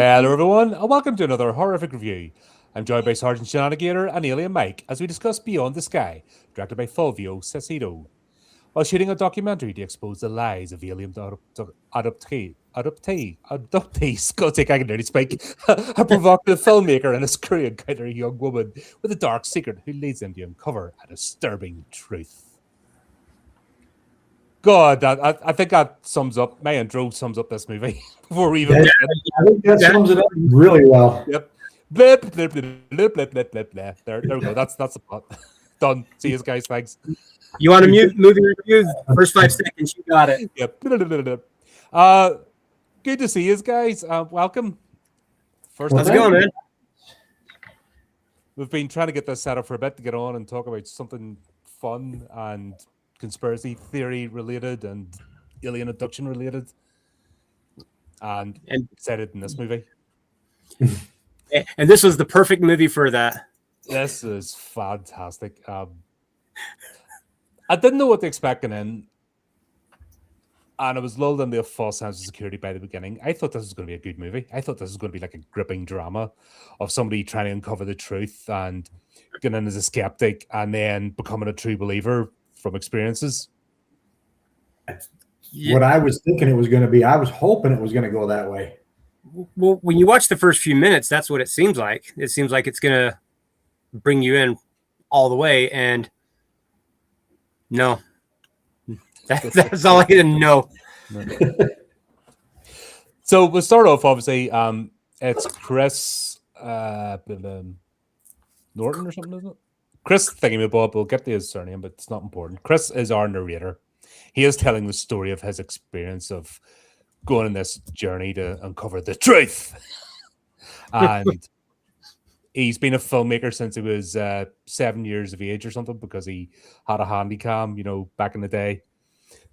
Hello everyone, and welcome to another horrific review. I'm joined by Sergeant Shenanigator and Alien Mike as we discuss Beyond the Sky, directed by Fulvio Cecchino. While shooting a documentary to expose the lies of alien adoptees, God's sake, I can nearly speak, a provocative filmmaker and his crew encounter a young woman with a dark secret who leads them to uncover a disturbing truth. God, I think that sums up, my intro sums up this movie before we even begin. I think that sums it up really well. Yep. Blip, blip, blip, blip, blip, blip, blip, blip. There we go. That's the plot. Done. See you guys. Thanks. You want to mute movie reviews? First 5 seconds, you got it. Yep. Good to see you guys. Welcome. How's it going, man? We've been trying to get this set up for a bit to get on and talk about something fun and conspiracy theory related and alien abduction related. And excited in this movie. And this was the perfect movie for that. This is fantastic. I didn't know what to expect going in, and I was lulled into a false sense of security by the beginning. I thought this was going to be a good movie. I thought this was going to be like a gripping drama of somebody trying to uncover the truth and getting in as a skeptic and then becoming a true believer from experiences. What I was thinking it was going to be, I was hoping it was going to go that way. Well, when you watch the first few minutes, that's what it seems like. It seems like it's going to bring you in all the way, and no. That's all I didn't know. So we'll start off, obviously. It's Chris Norton or something, isn't it? Chris Thingamabob. We'll get to his surname, but it's not important. Chris is our narrator. He is telling the story of his experience of going on this journey to uncover the truth. And he's been a filmmaker since he was 7 years of age or something, because he had a handy cam, back in the day.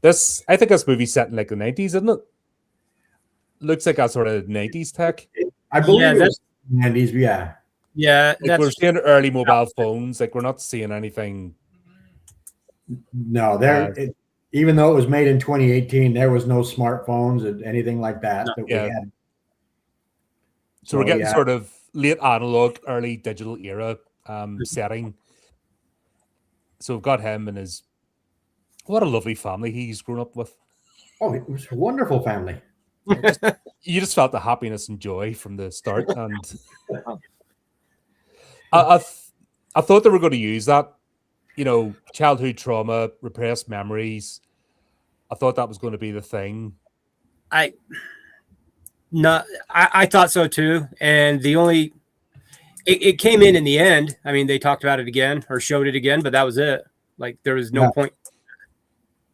I think this movie's set in like the 90s, isn't it? Looks like a sort of 90s tech. I believe that's 90s, yeah. Yeah, like we're seeing early mobile phones. Like we're not seeing anything. No, even though it was made in 2018, there was no smartphones and anything like that we had. So we're getting sort of late analog, early digital era setting. So we've got him and what a lovely family he's grown up with. Oh, it was a wonderful family. You just felt the happiness and joy from the start, and I thought they were going to use that, childhood trauma, repressed memories. I thought that was going to be the thing. I thought so too, and it came in the end. I mean, they talked about it again or showed it again, but that was it. Like there was no point.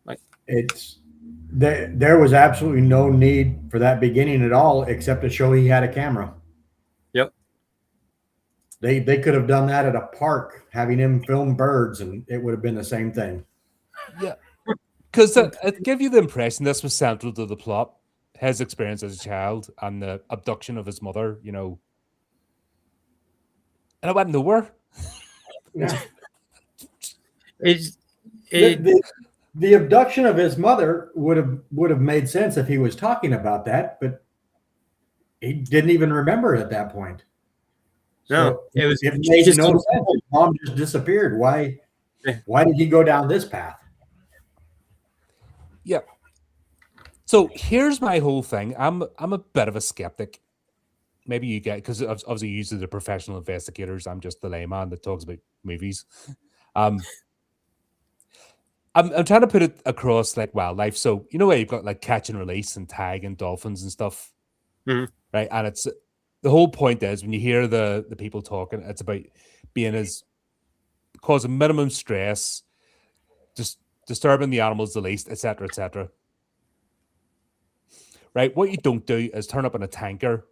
Like there was absolutely no need for that beginning at all, except to show he had a camera. Yep. They could have done that at a park, having him film birds, and it would have been the same thing. Yeah, because it gave you the impression this was central to the plot, his experience as a child and the abduction of his mother, and it went nowhere. Yeah. The abduction of his mother would have made sense if he was talking about that, but he didn't even remember it at that point. No, it made no sense. Mom just disappeared. Why did he go down this path? Yeah. So here's my whole thing. I'm a bit of a skeptic. Maybe you get, because obviously you the professional investigators. I'm just the layman that talks about movies. I'm trying to put it across like wildlife. So where you've got like catch and release and tag and dolphins and stuff, right? And it's the whole point is when you hear the people talking, it's about causing minimum stress, just disturbing the animals the least, etc., etc. Right? What you don't do is turn up in a tanker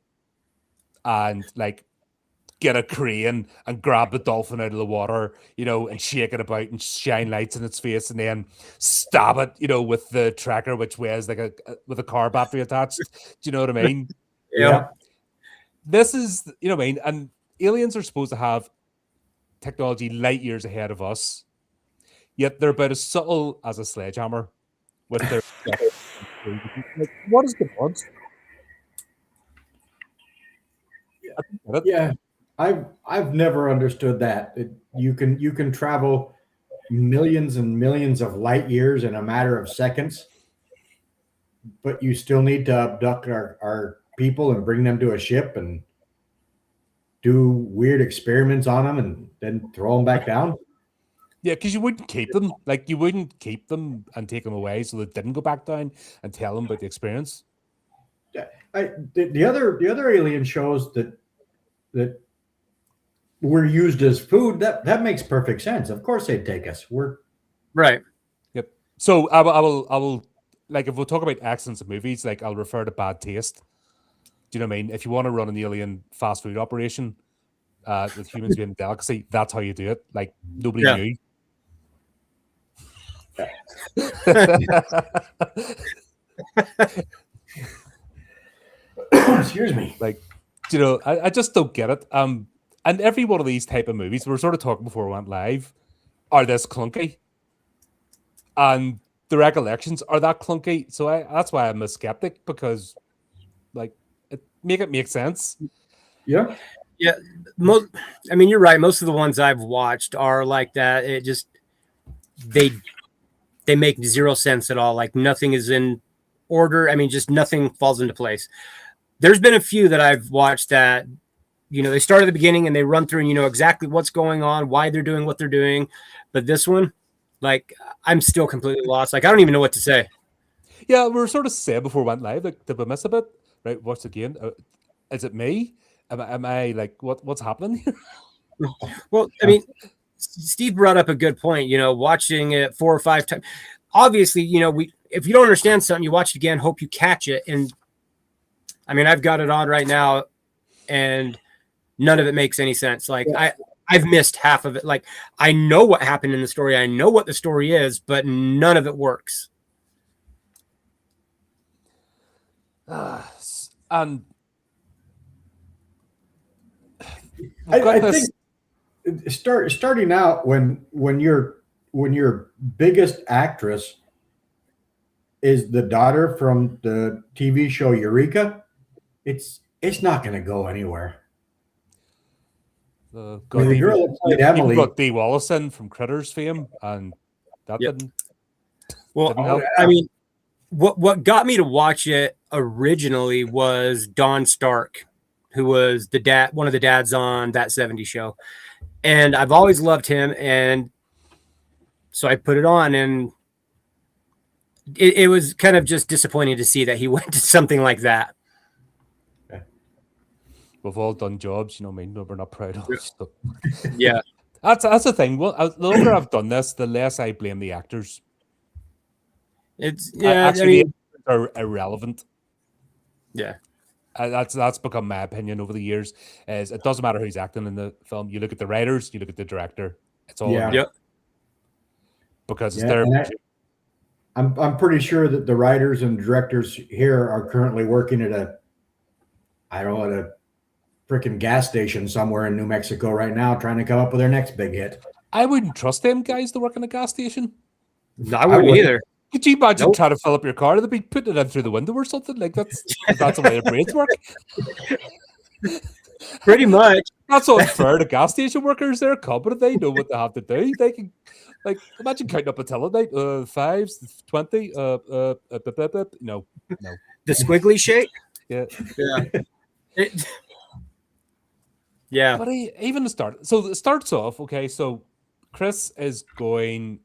and like get a crane and grab the dolphin out of the water, and shake it about and shine lights in its face and then stab it, with the tracker, which weighs like with a car battery attached. Do you know what I mean? Yeah. This is, what I mean? And aliens are supposed to have technology light years ahead of us, yet they're about as subtle as a sledgehammer with their What is the odds? Yeah, I've never understood that. You can travel millions and millions of light years in a matter of seconds, but you still need to abduct our people and bring them to a ship and do weird experiments on them and then throw them back down. Yeah, because you wouldn't keep them. Like, you wouldn't keep them and take them away so they didn't go back down and tell them about the experience. The other alien shows that were used as food, that makes perfect sense. Of course they'd take us. We're Right. Yep. So I will like, if we'll talk about accents of movies, like, I'll refer to Bad Taste. Do you know what I mean? If you want to run an alien fast food operation with humans being a delicacy, that's how you do it. Like, nobody knew. excuse me. Like, you know, I just don't get it. And every one of these type of movies, we were sort of talking before we went live, are this clunky. And the recollections are that clunky. So that's why I'm a skeptic, because, like, it make sense. Yeah. Yeah. I mean, you're right. Most of the ones I've watched are like that. It just, they make zero sense at all. Like, nothing is in order. I mean, just nothing falls into place. There's been a few that I've watched that, you know, they start at the beginning and they run through and you know exactly what's going on, why they're doing what they're doing. But this one, like, I'm still completely lost. Like, I don't even know what to say. Yeah, we were sort of saying before we went live, like, did we miss a bit? Right, watch again. Is it me? Am I like, what's happening here? Well, I mean, Steve brought up a good point, you know, watching it 4 or 5 times. Obviously, you know, if you don't understand something, you watch it again, hope you catch it. And I mean, I've got it on right now and none of it makes any sense. Like, I've missed half of it. Like, I know what happened in the story. I know what the story is, but none of it works. And I think starting out when your biggest actress is the daughter from the TV show Eureka, it's not going to go anywhere. the girl that played Emily got Dee Wallace in from Critters fame, and that didn't. Well, didn't help. I mean, what got me to watch it originally was Don Stark, who was one of the dads on That 70s Show. And I've always loved him. And so I put it on, and it was kind of just disappointing to see that he went to something like that. We've all done jobs, you know what I mean? We're not proud of. So. Yeah. That's the thing. Well, the longer I've done this, the less I blame the actors. Actually, they are irrelevant. Yeah. That's become my opinion over the years. Is it doesn't matter who's acting in the film. You look at the writers, you look at the director. It's all because it's their. I'm pretty sure that the writers and directors here are currently working at a freaking gas station somewhere in New Mexico right now, trying to come up with their next big hit. I wouldn't trust them guys to work in a gas station. No, I wouldn't either. Could you imagine trying to fill up your car? They'd be putting it in through the window or something. Like, that's the way their brains work. Pretty much. That's unfair to gas station workers. They're competent. They know what they have to do. They can, like, imagine counting up until at night. 5s, 20. No. The squiggly shape. Yeah. Yeah. But even the start. So it starts off, okay, so Chris is going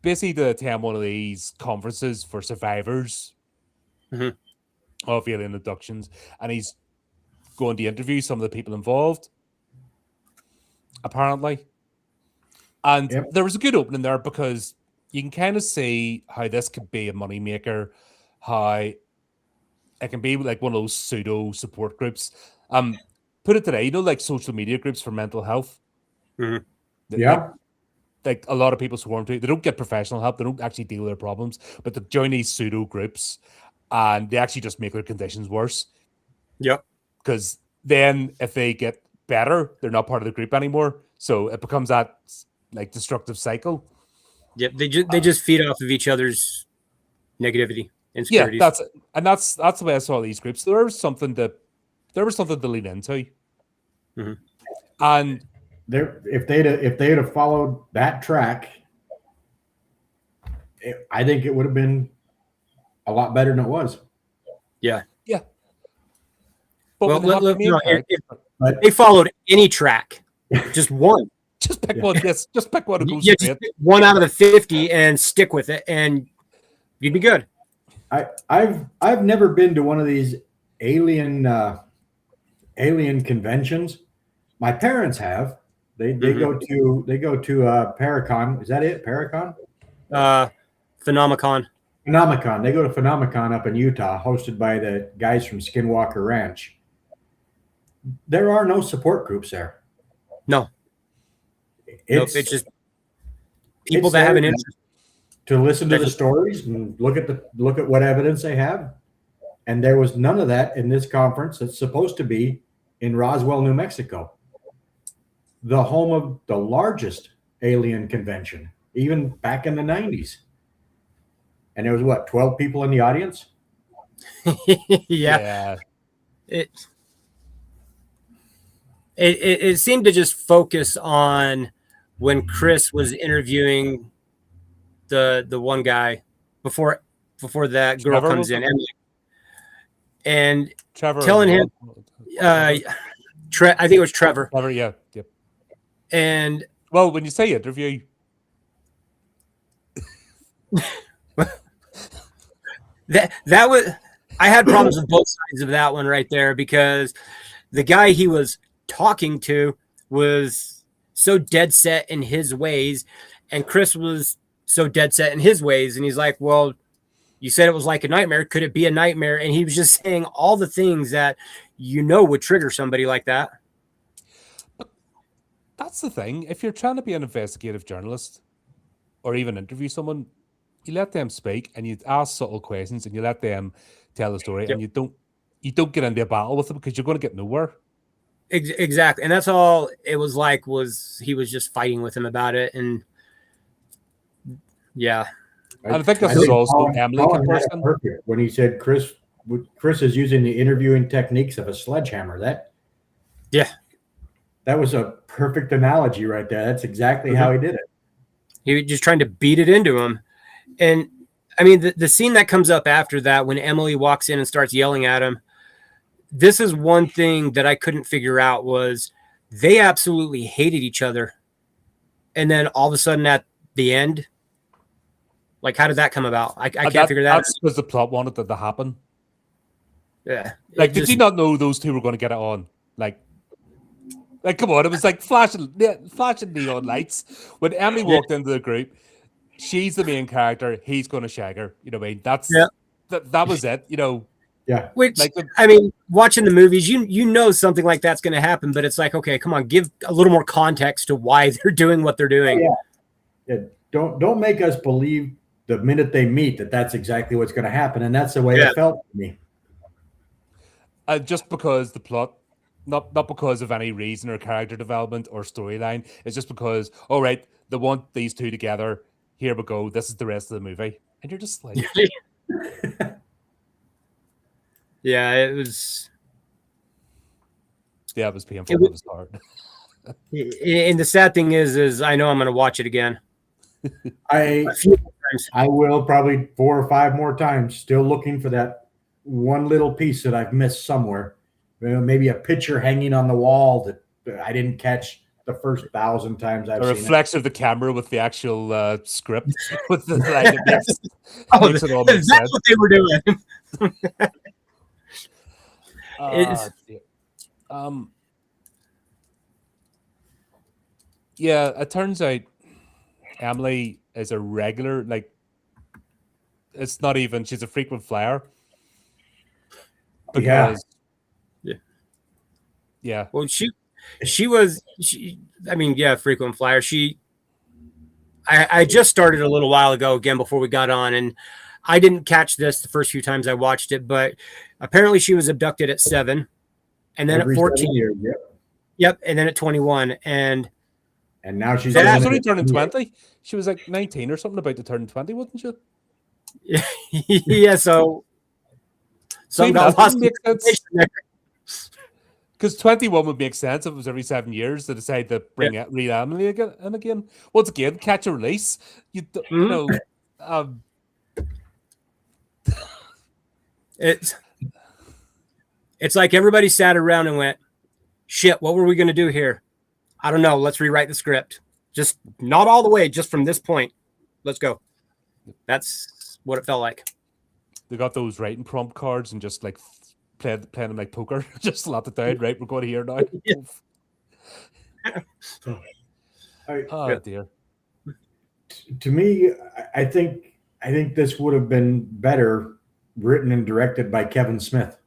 basically to attend one of these conferences for survivors of alien abductions, and he's going to interview some of the people involved, apparently. And there was a good opening there because you can kind of see how this could be a moneymaker, how it can be like one of those pseudo support groups. Put it today, you know, like social media groups for mental health. Like a lot of people swarm to. They don't get professional help. They don't actually deal with their problems, but they join these pseudo groups, and they actually just make their conditions worse. Yep. Because then, if they get better, they're not part of the group anymore. So it becomes that like destructive cycle. Yep. They just feed off of each other's negativity, insecurities. Yeah, that's the way I saw these groups. There was something to there was something to lean into. Mhm. And if they'd have followed that track, I think it would have been a lot better than it was. Yeah. but Well, when they have the main character, if they followed any track, just one. just pick one. Yes, just pick one and go Yeah, straight. just pick one out of the 50 and stick with it, and you'd be good. I've never been to one of these alien conventions. My parents have. They go to Paracon. Is that it? Paracon? Phenomicon. Phenomicon. They go to Phenomicon up in Utah, hosted by the guys from Skinwalker Ranch. There are no support groups there. No. It's just people that have an interest to listen to the stories and look at what evidence they have. And there was none of that in this conference that's supposed to be in Roswell, New Mexico, the home of the largest alien convention, even back in the 90s. And there was 12 people in the audience? yeah. It seemed to just focus on when Chris was interviewing the one guy before that girl Trevor comes in, and Trevor telling him, I think it was Trevor. Trevor, yeah, yep. And well, when you say interview, that was, I had problems with both sides of that one right there, because the guy he was talking to was so dead set in his ways, and Chris was so dead set in his ways, and he's like, well, you said it was like a nightmare. Could it be a nightmare? And he was just saying all the things that would trigger somebody like that. But that's the thing. If you're trying to be an investigative journalist or even interview someone, you let them speak and you ask subtle questions and you let them tell the story, and you don't get into a battle with them, because you're going to get nowhere. Exactly. And that's all it was like, was he was just fighting with him about it. And yeah. And I think this is also Emily comparison. Perfect when he said Chris is using the interviewing techniques of a sledgehammer. That was a perfect analogy right there. That's exactly how he did it. He was just trying to beat it into him. And I mean, the scene that comes up after that, when Emily walks in and starts yelling at him, this is one thing that I couldn't figure out, was they absolutely hated each other. And then all of a sudden at the end, like, how did that come about? I can't figure that out. That's because the plot wanted that to happen. Yeah. Like, did you not know those two were going to get it on? Like, come on, it was like flashing neon lights. When Emily walked into the group, she's the main character, he's going to shag her. You know what I mean? That was it, you know. Yeah. Which, I mean, watching the movies, you know something like that's going to happen, but it's like, okay, come on, give a little more context to why they're doing what they're doing. Yeah. Don't make us believe the minute they meet that that's exactly what's going to happen, and that's the way it felt to me. Just because the plot, not because of any reason or character development or storyline, it's just because, all right, they want these two together. Here we go. This is the rest of the movie, and you're just like, yeah, it was. Yeah, it was painful. It was hard. And the sad thing is I know I'm going to watch it again. I will, probably 4 or 5 more times, still looking for that one little piece that I've missed somewhere. Maybe a picture hanging on the wall that I didn't catch the first 1,000 times I've seen it. A reflection of the camera with the actual script. With the like, that's what they were doing. Yeah, it turns out Emily is a regular, like, it's not even, she's a frequent flyer. Because yeah. Well, she was frequent flyer. I just started a little while ago, again, before we got on, and I didn't catch this the first few times I watched it, but apparently she was abducted at 7, and then at 14 years, yep, and then at 21, and now she's only turning 20. She was like 19 or something, about to turn 20, wasn't she? Yeah, so some got lost. Because 21 would make sense if it was every 7 years they decide to bring it re-Emily again. Once again, catch a release. You know, it's like everybody sat around and went, shit, what were we going to do here? I don't know. Let's rewrite the script. Just not all the way, just from this point. Let's go. That's what it felt like. They got those writing prompt cards and just like playing them like poker. Just slap it down. Right, we're going here now. Oh dear. To me, I think this would have been better written and directed by Kevin Smith.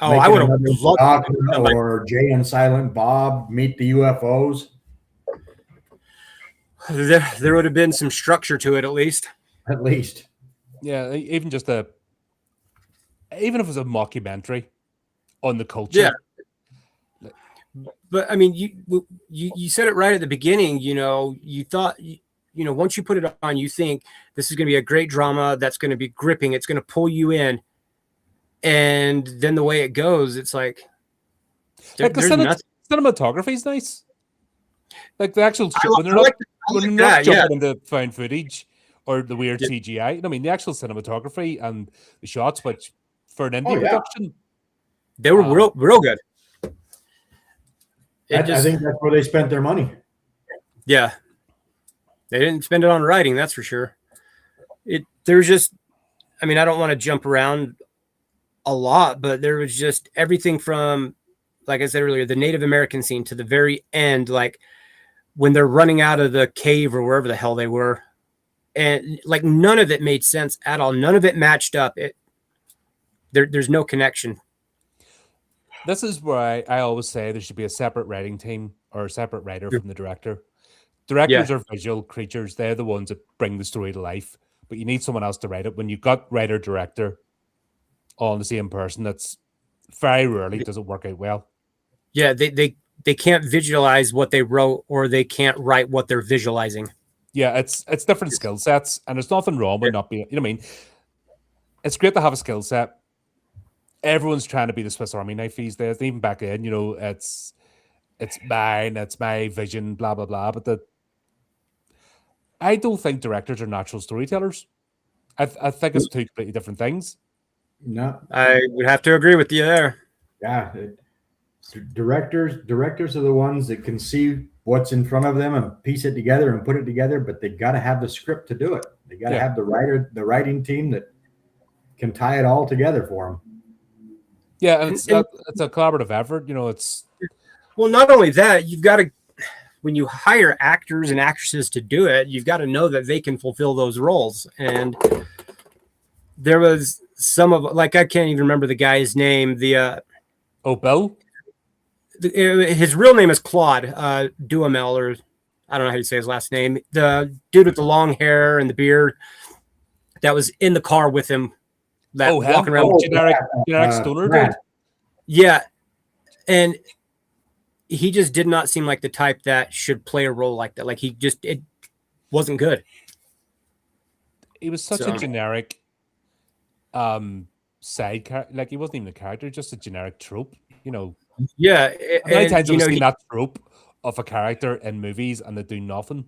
Oh, I would have loved or Jay and Silent Bob Meet the UFOs. There would have been some structure to it, at least. At least. Yeah, even if it was a mockumentary on the culture. Yeah. But I mean, you said it right at the beginning. You thought, once you put it on, you think this is going to be a great drama that's going to be gripping. It's going to pull you in. And then the way it goes, it's like the cinematography is nice. Like the actual when they're not jumping into found footage or the weird CGI. I mean, the actual cinematography and the shots, which for an indie production, they were real good. I think that's where they spent their money. Yeah, they didn't spend it on writing, that's for sure. There's just, I mean, I don't want to jump around a lot, but there was just everything from, like I said earlier, the Native American scene to the very end, like when they're running out of the cave or wherever the hell they were, and like none of it made sense at all. None of it matched up. There's no connection. This is where I always say there should be a separate writing team or a separate writer from the director. Directors are visual creatures. They're the ones that bring the story to life, but you need someone else to write it. When you've got writer, director all in the same person, that's very rarely does it work out well. Yeah, they can't visualize what they wrote, or they can't write what they're visualizing. Yeah, it's different skill sets, and there's nothing wrong with not being, you know what I mean? It's great to have a skill set. Everyone's trying to be the Swiss Army knife these days. Even back then, it's mine, it's my vision, blah, blah, blah. But I don't think directors are natural storytellers. I think it's two completely different things. No. I would have to agree with you there. Yeah. Directors are the ones that can see what's in front of them and piece it together and put it together, but they got to have the script to do it. They got to have the writing team that can tie it all together for them. Yeah, and it's a collaborative effort. It's well, not only that, you've got to, when you hire actors and actresses to do it, you've got to know that they can fulfill those roles. And there was some of, like, I can't even remember the guy's name. Bill. His real name is Claude Duhamel, or I don't know how you say his last name. The dude with the long hair and the beard that was in the car with him. Walking around generic stoner dude. Yeah, and he just did not seem like the type that should play a role like that. Like it wasn't good. He was such a generic side character. Like he wasn't even a character, just a generic trope. Yeah, many times I've seen that trope of a character in movies and they do nothing.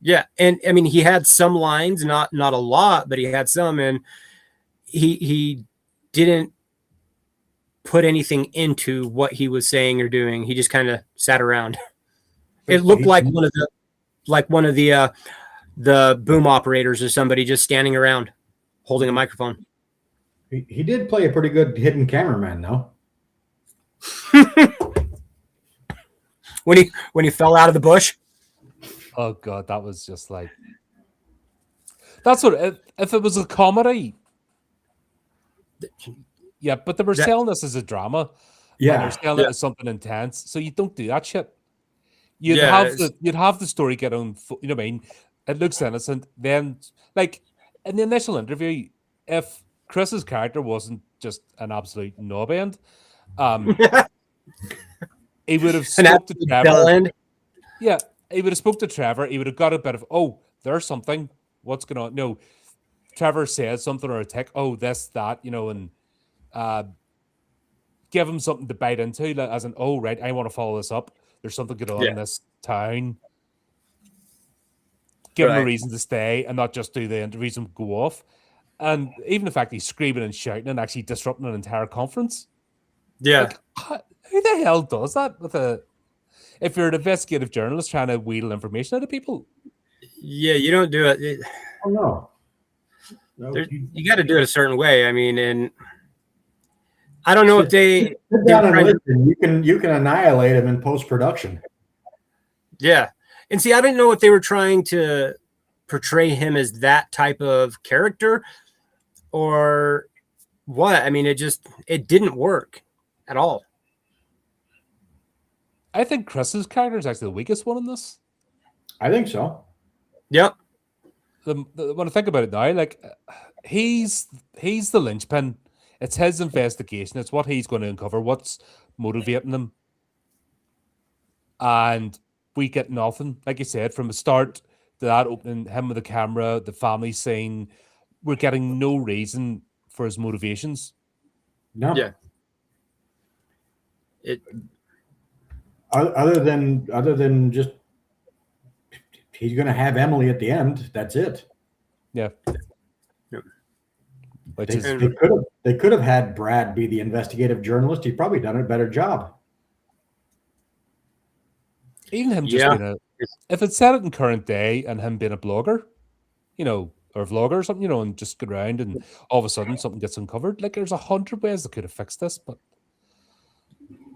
Yeah, and I mean he had some lines, not a lot, but he had some, and he didn't put anything into what he was saying or doing. He just kind of sat around. It looked like one of the boom operators or somebody just standing around holding a microphone. He did play a pretty good hidden cameraman, though. when he fell out of the bush. Oh god, that was just like, that's what if it was a comedy. Yeah, but they were selling this as a drama. Yeah, they're selling it as something intense. So you don't do that shit. You'd have the story get on. You know what I mean? It looks innocent. Then, like in the initial interview, if Chris's character wasn't just an absolute knob end, he would have spoke to Trevor. Yeah, he would have spoke to Trevor. He would have got a bit of, oh, there's something. What's going on? No, Trevor says something or a tick. Oh, this, that, and give him something to bite into, like, as in, oh, right, I want to follow this up. There's something going on in this town. Give him a reason to stay and not just do the interviews and go off. And even the fact he's screaming and shouting and actually disrupting an entire conference. Yeah. Like, who the hell does that if you're an investigative journalist trying to wheedle information out of people? Yeah, you don't do it. Oh, no. You got to do it a certain way. I mean, and I don't know if they sit down and listen. You can annihilate him in post-production. Yeah. And see, I didn't know if they were trying to portray him as that type of character or what. I mean, it didn't work at all. I think Chris's character is actually the weakest one in this. I think so. Yep. When I think about it now, like, he's the linchpin. It's his investigation. It's what he's going to uncover. What's motivating him. And we get nothing. Like you said, from the start to that opening, him with the camera, the family scene, we're getting no reason for his motivations. No. Yeah. Other than just he's going to have Emily at the end. That's it. Yeah. Which they could have had Brad be the investigative journalist. He'd probably done a better job. Even him just being if it's set it in current day and him being a blogger, or a vlogger or something, and just go around and all of a sudden something gets uncovered. Like, there's 100 ways they could have fixed this, but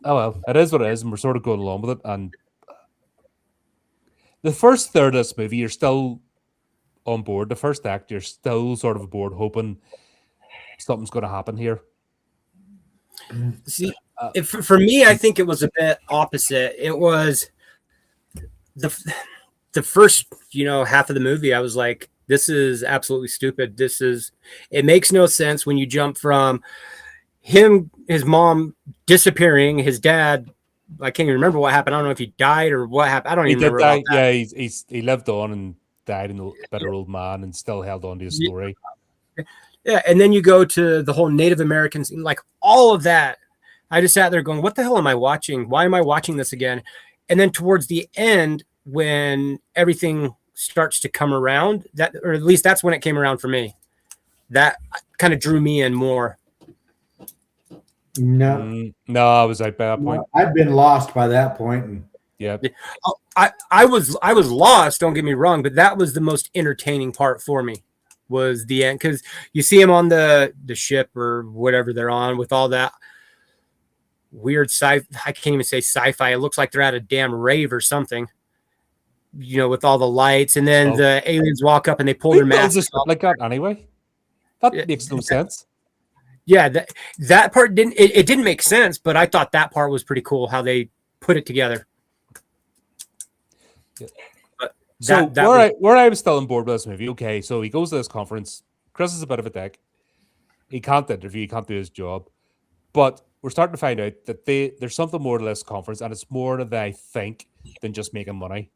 oh well, it is what it is, and we're sort of going along with it. And the first third of this movie, you're still on board. The first act, you're still sort of aboard, hoping something's going to happen here. See, for me, I think it was a bit opposite. It was the first, half of the movie. I was like, this is absolutely stupid. It makes no sense when you jump from his mom disappearing, his dad, I can't even remember what happened. I don't know if he died or what happened. I don't even remember. About that. Yeah, he lived on and died a better old man and still held on to his story. Yeah, and then you go to the whole Native Americans, like all of that. I just sat there going, what the hell am I watching? Why am I watching this again? And then towards the end, when everything starts to come around, or at least that's when it came around for me. That kind of drew me in more. No, I was like, by that point, I've been lost by that point. And yeah, I was lost. Don't get me wrong, but that was the most entertaining part for me. Was the end, because you see him on the ship or whatever they're on with all that weird I can't even say sci-fi. It looks like they're at a damn rave or something. With all the lights, and then the aliens walk up and they pull their masks off. Like that anyway. That makes no sense. Yeah, that part didn't make sense, but I thought that part was pretty cool how they put it together. Yeah. But where I was still on board with this movie. Okay, so he goes to this conference. Chris is a bit of a dick. He can't interview. He can't do his job. But we're starting to find out that there's something more to this conference, and it's more than I think than just making money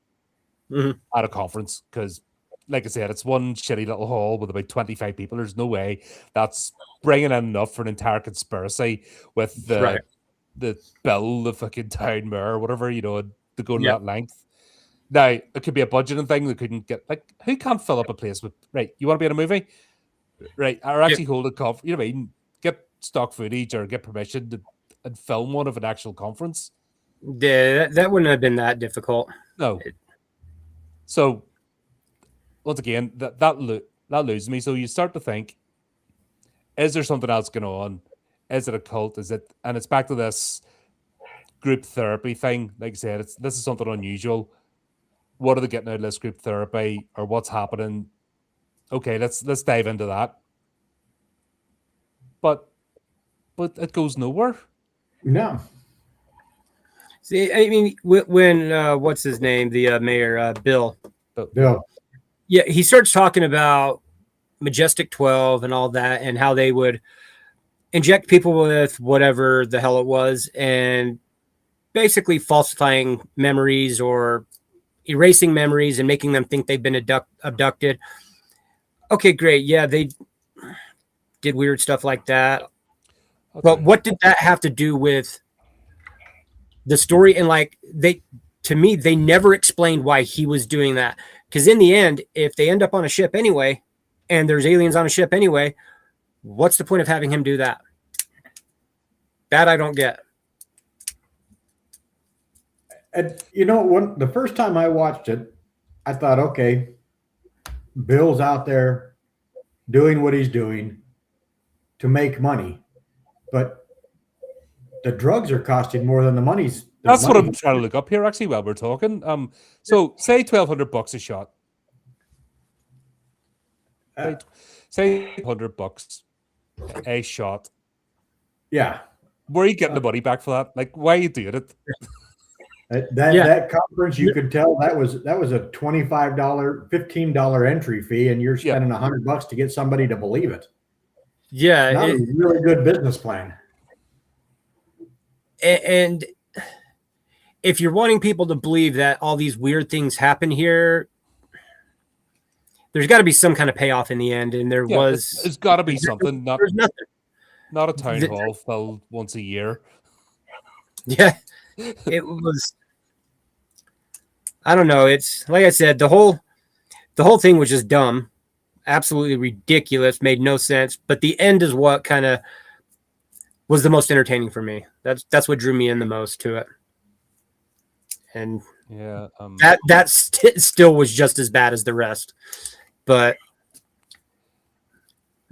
at a conference. Because, like I said, it's one shitty little hall with about 25 people. There's no way that's bringing in enough for an entire conspiracy with the bill, the fucking town mayor, whatever, to go to that length. Now, it could be a budgeting thing. They couldn't get, like, who can't fill up a place with, right, you want to be in a movie? Right, or actually hold a conference, what I mean? Get stock footage or get permission and film one of an actual conference. Yeah, that wouldn't have been that difficult. No. So, once again, that loses me. So you start to think, is there something else going on? Is it a cult? And it's back to this group therapy thing. Like I said, this is something unusual. What are they getting out of this group therapy, or what's happening? Okay, let's dive into that. But it goes nowhere. No. See, I mean, when what's his name, the mayor, Bill. Yeah, he starts talking about Majestic 12 and all that, and how they would inject people with whatever the hell it was, and basically falsifying memories or erasing memories and making them think they've been abducted. Okay, great. Yeah, they did weird stuff like that. But what did that have to do with the story? And like to me, they never explained why he was doing that. Because in the end, if they end up on a ship anyway, and there's aliens on a ship anyway, what's the point of having him do that? That I don't get. And the first time I watched it, I thought, okay, Bill's out there doing what he's doing to make money, but the drugs are costing more than the money's. That's what I'm trying to look up here, actually, while we're talking. So say $1,200 a shot. Say $100 a shot. Yeah. Where are you getting the money back for that? Like, why are you doing it? That conference, you could tell that was a $25, $15 entry fee, and you're spending $100 to get somebody to believe it. Yeah, not a really good business plan. And if you're wanting people to believe that all these weird things happen here, there's got to be some kind of payoff in the end. And there's got to be something. Not a town The- hall filled once a year. Yeah, it was. I don't know. It's like I said, the whole thing was just dumb, absolutely ridiculous, made no sense. But the end is what kind of was the most entertaining for me. That's what drew me in the most to it. And yeah, that still was just as bad as the rest. But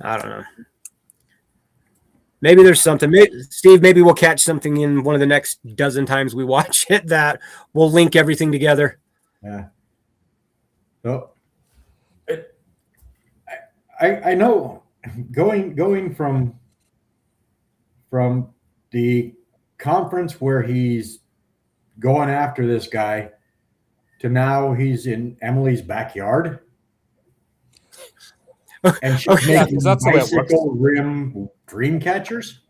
I don't know. Maybe there's something. Steve, maybe we'll catch something in one of the next dozen times we watch it that will link everything together. Yeah. So, I know going from the conference where he's going after this guy to now he's in Emily's backyard. And she's making that's the way it works. bicycle rim dream catchers.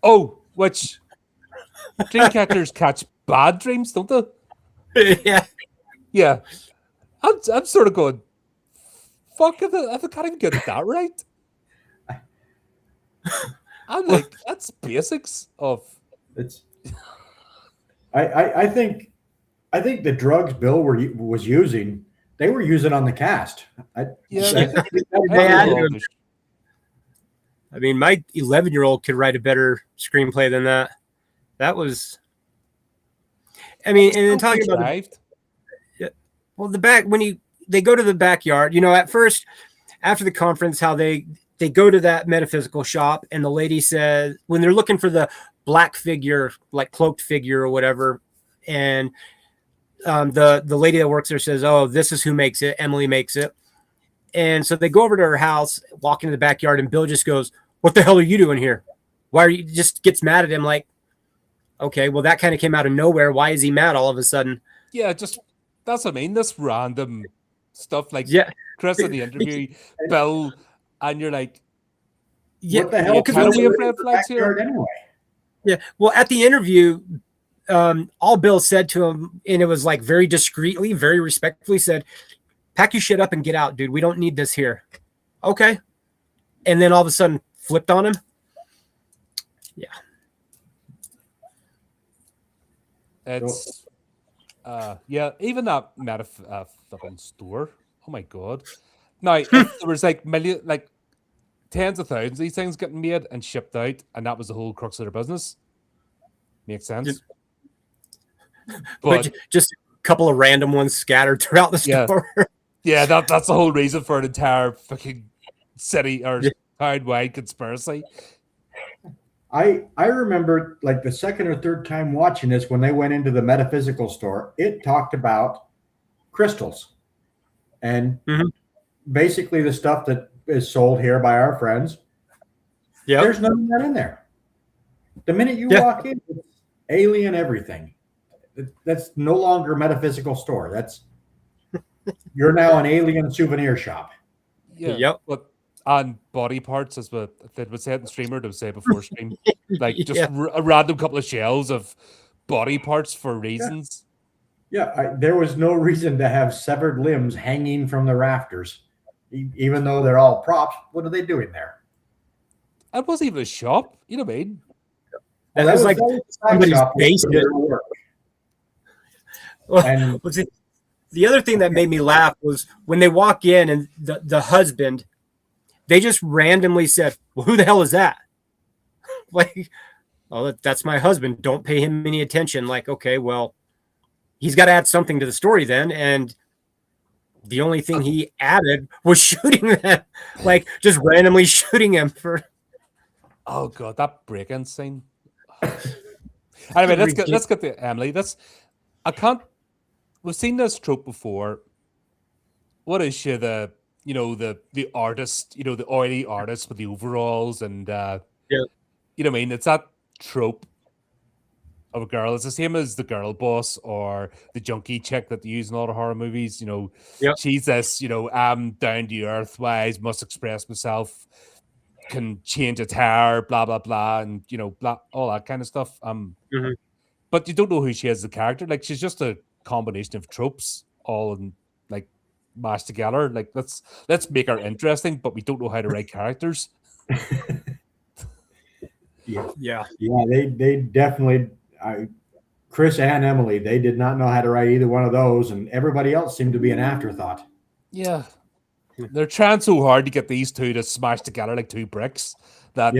Oh, which dream catchers catch bad dreams, don't they? Yeah. Yeah. I'm sort of going, fuck, I can't even get that right. I'm like, that's basics of it's. I think the drugs Bill was using, they were using on the cast. I mean, my 11-year-old could write a better screenplay than that. That was. I mean, and then talking about when they go to the backyard, at first after the conference, how they go to that metaphysical shop, and the lady says when they're looking for the black figure, like cloaked figure or whatever, and the lady that works there says, "Oh, this is who makes it. Emily makes it." And so they go over to her house, walk into the backyard, and Bill just goes, "What the hell are you doing here? Why are you?" Just gets mad at him, like, okay, well, that kind of came out of nowhere. Why is he mad all of a sudden? Yeah, just that's what I mean. This random stuff, like Chris in the interview, Bill, and you're like, what the hell? Because we have red flags here anyway. Yeah, well, at the interview, all Bill said to him, and it was like very discreetly, very respectfully, said, "Pack your shit up and get out, dude. We don't need this here." Okay. And then all of a sudden flipped on him. Yeah. It's even that fucking store. Oh my god. Now if there was like tens of thousands of these things getting made and shipped out, and that was the whole crux of their business. Makes sense. But just a couple of random ones scattered throughout the store. Yeah, that's the whole reason for an entire fucking city or town-wide conspiracy. I remember like the second or third time watching this when they went into the metaphysical store, it talked about crystals and basically the stuff that is sold here by our friends. Yeah, there's none of that in there. The minute you walk in, it's alien everything. That's no longer a metaphysical store. You're now an alien souvenir shop. Yeah. Yep. But on body parts, as what they would say it in streamer, they would say before stream, like just a random couple of shells of body parts for reasons. There was no reason to have severed limbs hanging from the rafters, even though they're all props. What are they doing there? It wasn't even a shop. You know what I mean? That was like somebody's basement. And the other thing that made me laugh was when they walk in and the husband, they just randomly said, "Well, who the hell is that?" Like, "Oh, that's my husband. Don't pay him any attention." Like, okay, well, he's got to add something to the story then. And the only thing he added was shooting them, like just randomly shooting him for. Oh god, that break-in scene. Anyway, let's get to Emily. We've seen this trope before. What is she? The artist, the oily artist with the overalls and Yeah. You know what I mean? It's that trope of a girl. It's the same as the girl boss or the junkie chick that they use in a lot of horror movies. Yep. She's this, I'm down to earth wise, must express myself, can change a tire, blah blah blah, and blah, all that kind of stuff. But you don't know who she is as a character. Like, she's just a combination of tropes all in, like, mashed together. Like, let's make her interesting, but we don't know how to write characters. Yeah. They definitely, Chris and Emily, they did not know how to write either one of those, and everybody else seemed to be an afterthought. Yeah, they're trying so hard to get these two to smash together like two bricks that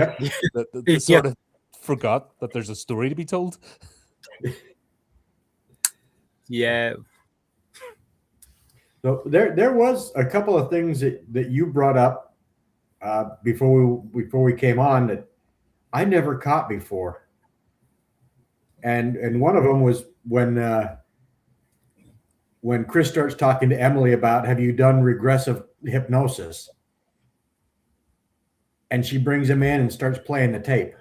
they sort of forgot that there's a story to be told. Yeah. So there was a couple of things that you brought up before we came on that I never caught before, and one of them was when Chris starts talking to Emily about, have you done regressive hypnosis, and she brings him in and starts playing the tape.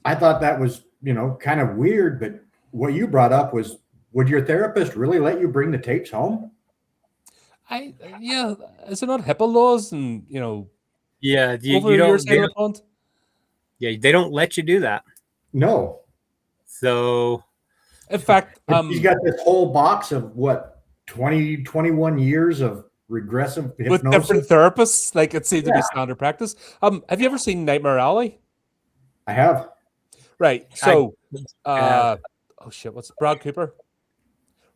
I thought that was kind of weird, but what you brought up was, would your therapist really let you bring the tapes home? Is it not HIPAA laws and Yeah, they don't let you do that. No. So, in fact, he's got this whole box of 21 years of regressive hypnosis with different therapists. Like, it seems to be standard practice. Have you ever seen Nightmare Alley? I have. Right. So, what's Brad Cooper?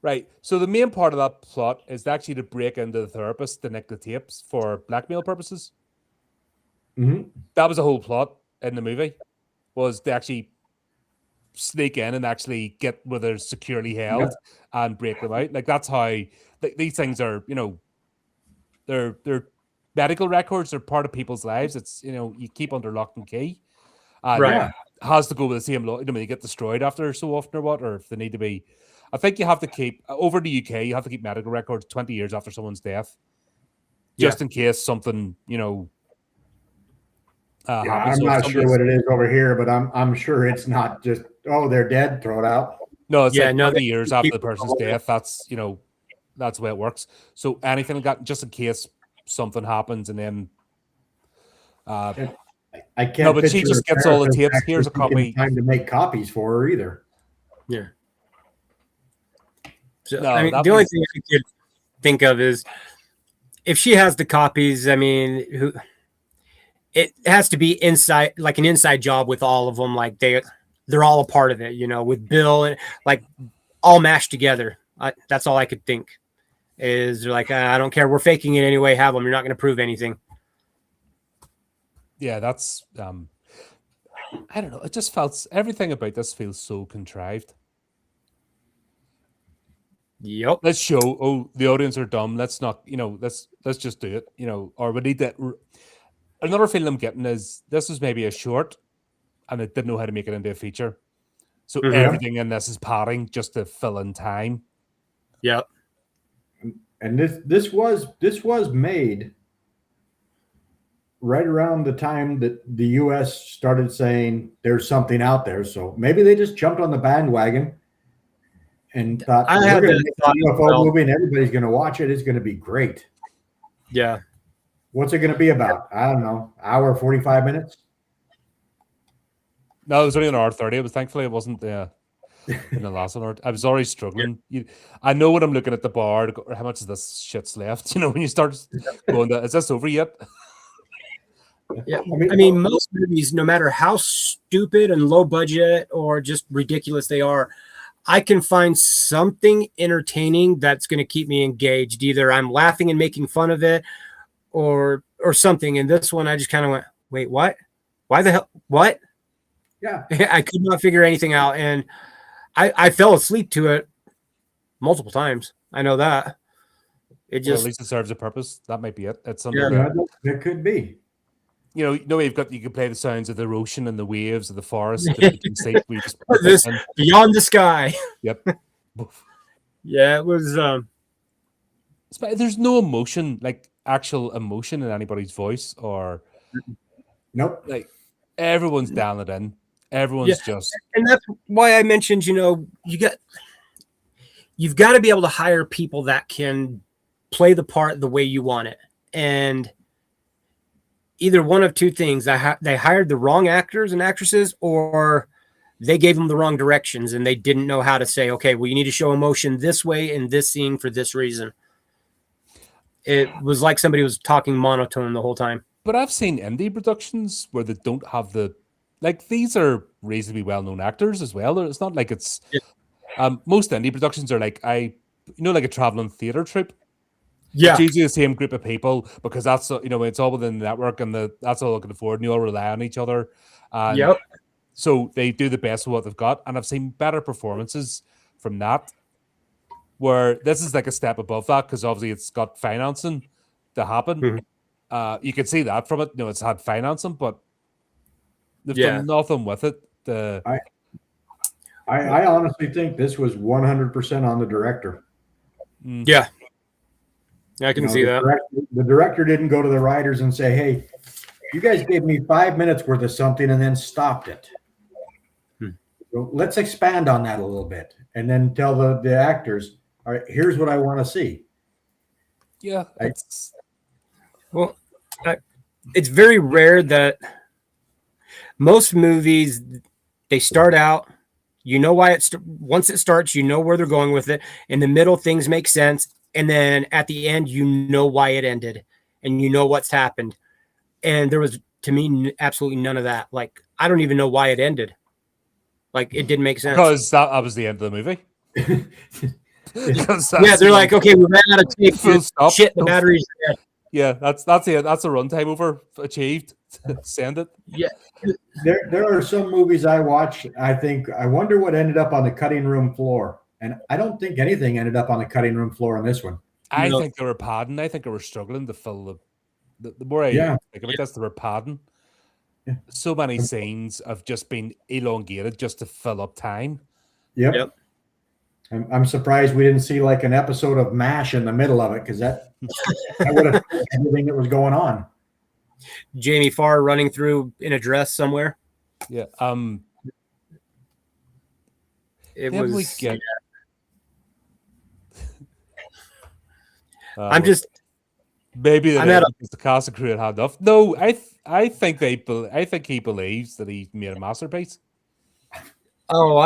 Right. So the main part of that plot is actually to break into the therapist to nick the tapes for blackmail purposes. Mm-hmm. That was the whole plot in the movie, was to actually sneak in and actually get where they're securely held and break them out. Like, that's how these things are. They're medical records. They're part of people's lives. It's you keep under lock and key. Right. It has to go with the same law. They get destroyed after so often or what, or if they need to be. I think you have to keep, over the UK, you have to keep medical records 20 years after someone's death, just in case something, happens. I'm not sure what it is over here, but I'm sure it's not just, they're dead, throw it out. No, it's 20 years after the person's death. That's, that's the way it works. So anything like that, just in case something happens, and then I can't. No, but she just gets all the tapes. Here's a copy. Time to make copies for her either. Yeah. So, the only thing I could think of is, if she has the copies, it has to be inside, like an inside job with all of them. Like they're all a part of it, with Bill, and like all mashed together. That's all I could think is, they're like, I don't care. We're faking it anyway. Have them. You're not going to prove anything. Yeah, that's, I don't know. It just felt, everything about this feels so contrived. Yep. Let's show, the audience are dumb. Let's not, let's just do it, or we need that. Another feeling I'm getting is this is maybe a short and it didn't know how to make it into a feature. So everything in this is padding just to fill in time. Yep. And this was made right around the time that the U.S. started saying there's something out there. So maybe they just jumped on the bandwagon and thought, we're going to make a UFO movie and everybody's going to watch it. It's going to be great. Yeah. What's it going to be about? I don't know. Hour, 45 minutes? No, it was only an hour 30. Thankfully, it wasn't in the last one. I was already struggling. I know when I'm looking at the bar, how much of this shit's left. When you start going, is this over yet? Yeah, I mean, most movies, no matter how stupid and low budget or just ridiculous they are, I can find something entertaining that's going to keep me engaged. Either I'm laughing and making fun of it, or something. And this one, I just kind of went, "Wait, what? Why the hell? What?" Yeah. I could not figure anything out, and I fell asleep to it multiple times. I know that. It Well, just at least it serves a purpose. That might be it. It's under Yeah. It could be. you know, you can play the sounds of the ocean and the waves of the forest. That you can sleep. We just put this in. beyond the sky. Yep. Yeah, it was. There's no emotion, like actual emotion in anybody's voice, or Nope. like everyone's down it in. Everyone's just. And that's why I mentioned, you've got to be able to hire people that can play the part the way you want it. And either one of two things, they hired the wrong actors and actresses, or they gave them the wrong directions and they didn't know how to say, okay, well, you need to show emotion this way in this scene for this reason. It was like somebody was talking monotone the whole time. But I've seen indie productions where they don't have these are reasonably well-known actors as well. It's not like it's most indie productions are like like a traveling theater troupe. Yeah. It's usually the same group of people because that's it's all within the network and that's all they can afford and you all rely on each other. Yep. So they do the best of what they've got, and I've seen better performances from that. Where this is like a step above that because obviously it's got financing to happen. Mm-hmm. You can see that from it. It's had financing, but they've Yeah. done nothing with it. I honestly think this was 100% on the director. Yeah. I can see that. The director didn't go to the writers and say, "Hey, you guys gave me 5 minutes worth of something and then stopped it. So let's expand on that a little bit." And then tell the actors, "All right, here's what I want to see." Yeah. It's very rare that most movies, they start out, why once it starts, where they're going with it. In the middle, things make sense. And then at the end, why it ended and what's happened. And there was, to me, absolutely none of that. Like, I don't even know why it ended. Like, it didn't make sense. Because that was the end of the movie. They're like, okay, we ran out of tape. Full stop. Shit, the battery's dead. Yeah, that's it. That's a runtime over achieved. Send it. Yeah. There are some movies I watch. I wonder what ended up on the cutting room floor. And I don't think anything ended up on the cutting room floor in this one. I think they were padding. I think they were struggling to fill the more I think about this, they were padding. Yeah. So many scenes have just been elongated just to fill up time. Yep. I'm surprised we didn't see like an episode of MASH in the middle of it because that would have everything that was going on. Jamie Farr running through in a dress somewhere. Yeah. It was. I'm just maybe the cast and crew had enough. No, I think he believes that he made a masterpiece. Oh,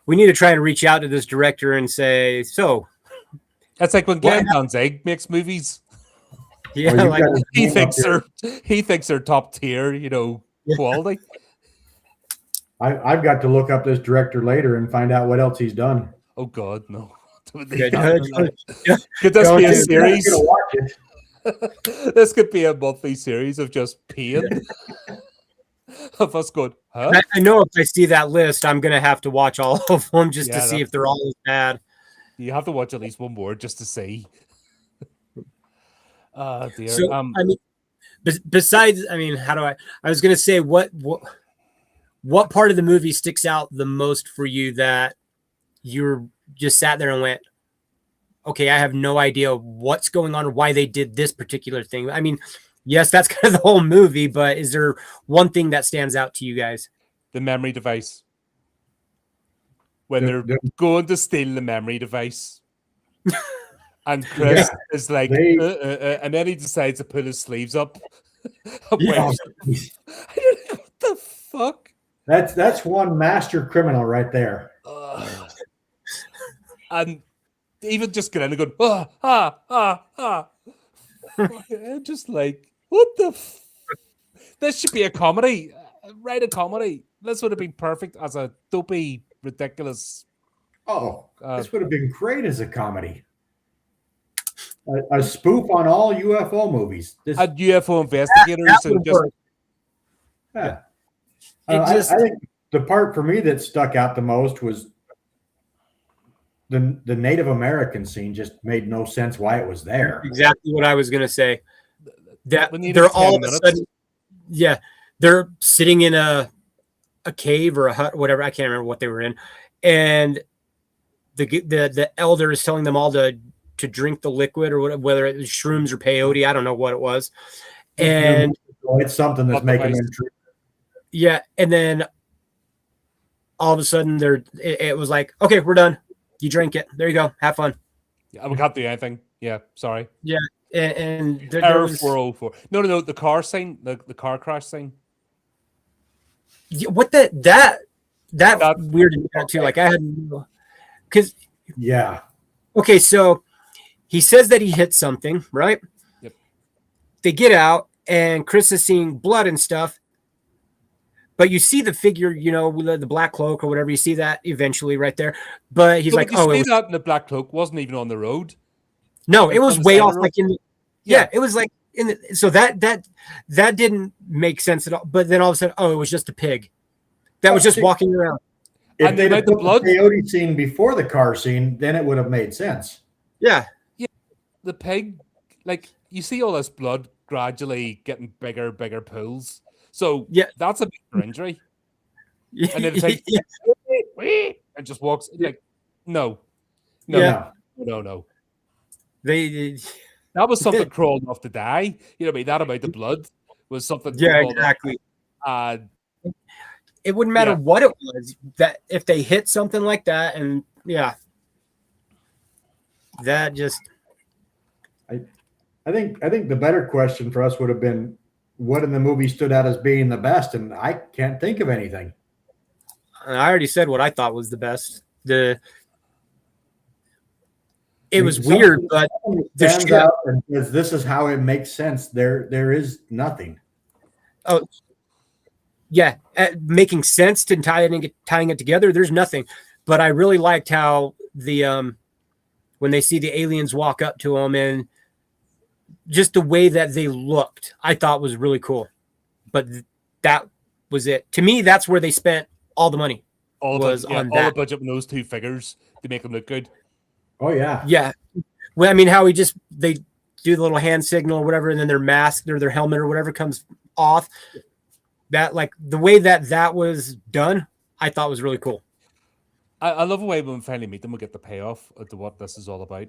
we need to try and reach out to this director and say, so. That's like when Glenn Danzig makes movies. Yeah, he thinks they're top tier, quality. I've got to look up this director later and find out what else he's done. Oh God, no. Could this be a series? This could be a monthly series of just pain of us going, huh? I know if I see that list, I'm going to have to watch all of them just to see if they're all as bad. You have to watch at least one more just to see. Oh, dear. So, besides, how do I was going to say, what part of the movie sticks out the most for you that you're just sat there and went, okay, I have no idea what's going on or why they did this particular thing. Yes, that's kind of the whole movie, but is there one thing that stands out to you guys? The memory device. When they're going to steal the memory device. And Chris is like, and then he decides to put his sleeves up. What the fuck? That's one master criminal right there. And even just getting and going, I'm just like, what the? This should be a comedy. Write a comedy. This would have been perfect as a dopey, ridiculous. Oh, this would have been great as a comedy. A spoof on all UFO movies. This, And UFO investigators and just yeah. It I think the part for me that stuck out the most was the Native American scene. Just made no sense why it was there. exactly what I was gonna say. That we needed they're 10 all of a minutes. sudden, yeah, they're sitting in a cave or a hut, whatever. I can't remember what they were in, and the elder is telling them all to drink the liquid or whatever, whether it was shrooms or peyote. I don't know what it was, and It's something that's making them true. yeah, and then all of a sudden it was like, okay, we're done. You drink it. There you go. Have fun. Yeah, we can't do anything. Yeah, sorry. Yeah, and there Error was, 404. No. The car scene, the car crash scene. what that weirded me out too. Like I had, because Yeah. okay, so he says that he hit something, right? Yep. They get out, and Chris is seeing blood and stuff. But you see the figure, with the black cloak or whatever. You see that eventually right there. But he's like, you see that in the black cloak wasn't even on the road. No, it was on the way side of off. the Like Yeah. it was like in the. So that didn't make sense at all. But then all of a sudden, it was just a pig that was just walking around. If And they'd they have made the put blood- the peyote scene before the car scene, then it would have made sense. Yeah. The pig, like you see all this blood gradually getting bigger pools. So Yeah. that's a bigger injury. And then it's like, and just walks like, no. Yeah. That was something crawling off to die. You know what I mean? That about the blood was something. Yeah, crawled off. exactly. It wouldn't matter what it was, that if they hit something like that, and that just. I think the better question for us would have been, what in the movie stood out as being the best, and I can't think of anything. I already said what I thought was the best. It was weird, but the stands shit. out and says, this is how it makes sense. There is nothing. Oh, yeah, making sense to tying it together. There's nothing, but I really liked how the when they see the aliens walk up to them and just the way that they looked, I thought was really cool. But that was it. To me, that's where they spent all the money. All the budget on those two figures to make them look good. Oh yeah. Yeah. Well, I mean, how they do the little hand signal or whatever, and then their mask or their helmet or whatever comes off. That, like, the way that was done, I thought was really cool. I love the way when we finally meet them, we get the payoff to what this is all about.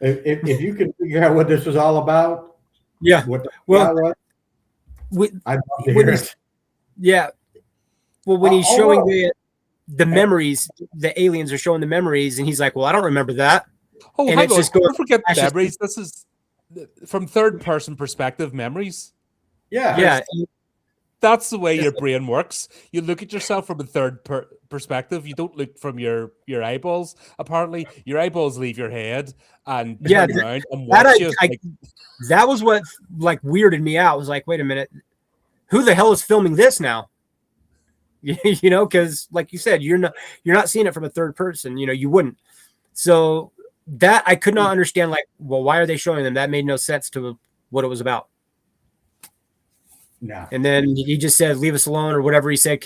If you can figure out what this was all about, yeah. I'd love to hear it. Yeah. Well, when he's showing the memories, the aliens are showing the memories, and he's like, "Well, I don't remember that." Oh, and hang on. Don't forget Ashes. memories. This is from third-person perspective memories. Yeah. Yeah. That's the way your brain works. You look at yourself from a third perspective. You don't look from your eyeballs. Apparently, your eyeballs leave your head and turn around and watch you. That was what weirded me out. I was like, wait a minute, who the hell is filming this now? Because like you said, you're not seeing it from a third person. You wouldn't. So that I could not understand. Like, well, why are they showing them? That made no sense to what it was about. No. And then he just said, leave us alone, or whatever he said.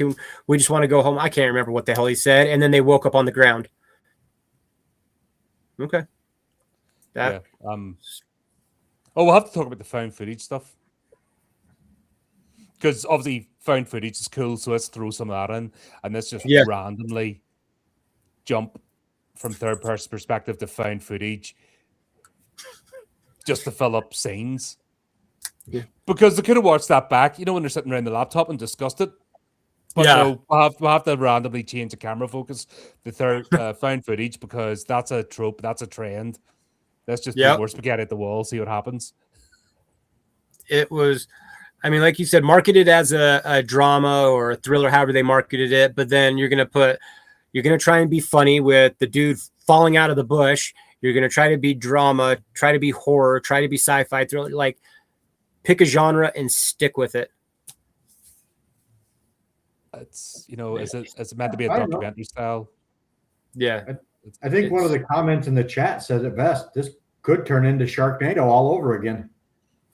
We just want to go home. I can't remember what the hell he said. And then they woke up on the ground. Okay. We'll have to talk about the found footage stuff. Because obviously found footage is cool, so let's throw some of that in. And let's just randomly jump from third person perspective to found footage just to fill up scenes. Yeah. Because they could have watched that back, when they're sitting around the laptop and discussed it. But no, we'll have to randomly change the camera focus to third found footage, because that's a trope, that's a trend. Let's just do more spaghetti at the wall, see what happens. It was, I mean, like you said, marketed as a drama or a thriller, however they marketed it. But then you're going to put You're going to try and be funny with the dude falling out of the bush. You're going to try to be drama, try to be horror, try to be sci-fi thriller. Like, pick a genre and stick with it. It's, you know, is it meant to be a I don't know. documentary style? Yeah. I think one of the comments in the chat says it best. This could turn into Sharknado all over again.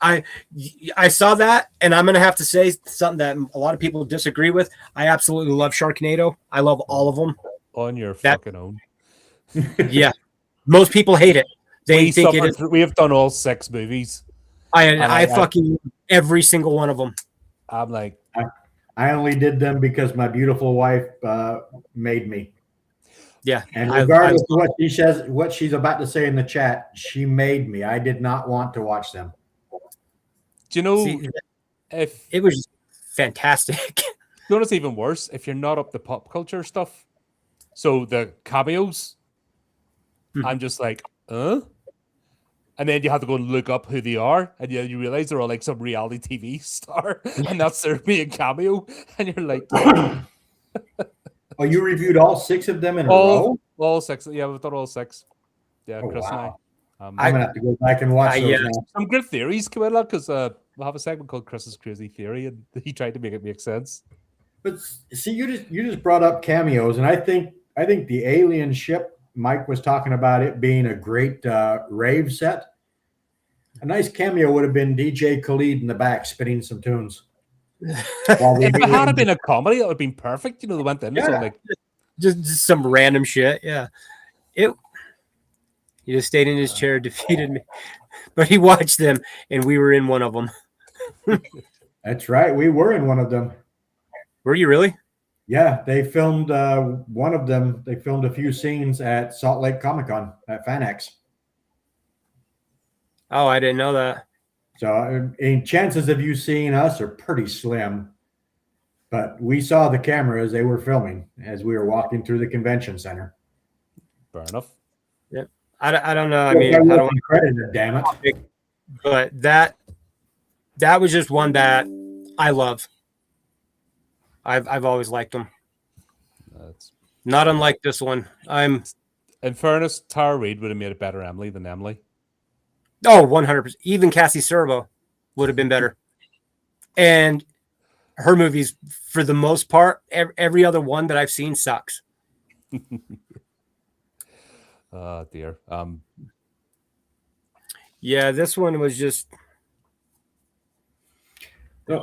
I saw that, and I'm going to have to say something that a lot of people disagree with. I absolutely love Sharknado. I love all of them. On your fucking own. Yeah. Most people hate it. They think it is. We have done all 6 movies. I fucking every single one of them. I'm like, I only did them because my beautiful wife made me. Yeah. And regardless of what she's about to say in the chat, she made me. I did not want to watch them. do you know, if it was fantastic. You know what's even worse? If you're not up to pop culture stuff, so the cameos, I'm just like, and then you have to go and look up who they are, and you realize they're all like some reality TV star, and that's their main cameo, and you're like, oh, you reviewed all 6 of them in a row? All 6, yeah, we've done all 6. Yeah, Oh, Chris and I. wow. I'm gonna have to go back and watch those now. Some good theories come out because we'll have a segment called Chris's Crazy Theory, and he tried to make it make sense. But see, you just brought up cameos, and I think the alien ship, Mike was talking about it being a great rave set. A nice cameo would have been DJ Khaled in the back spinning some tunes. If it had been a comedy, it would have been perfect. You know, they went in, so like just some random shit. Yeah, he just stayed in his chair, defeated me, but he watched them, and we were in one of them. That's right, we were in one of them. Were you really? Yeah, they filmed one of them. They filmed a few scenes at Salt Lake Comic-Con at FanX. Oh, I didn't know that. So, chances of you seeing us are pretty slim. But we saw the camera as they were filming, as we were walking through the convention center. Fair enough. Yep. I don't know. I mean, I don't want to credit it, damn it. But that was just one that I love. I've always liked them. That's not unlike this one. In fairness, Tara Reid would have made it better Emily than Emily. Oh, 100%. Even Cassie Serbo would have been better. And her movies, for the most part, every other one that I've seen sucks. Oh dear. Yeah, this one was just.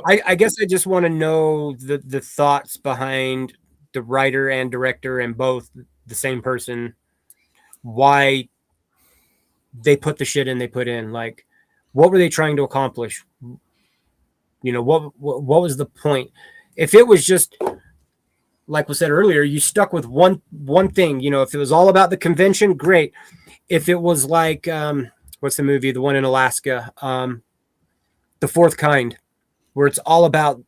I guess I just want to know the thoughts behind the writer and director and both the same person. Why they put the shit in they put in. Like, what were they trying to accomplish? You know, what was the point? If it was just like we said earlier, you stuck with one thing. You know, if it was all about the convention, great. If it was like what's the movie, the one in Alaska, The Fourth Kind, where it's all about,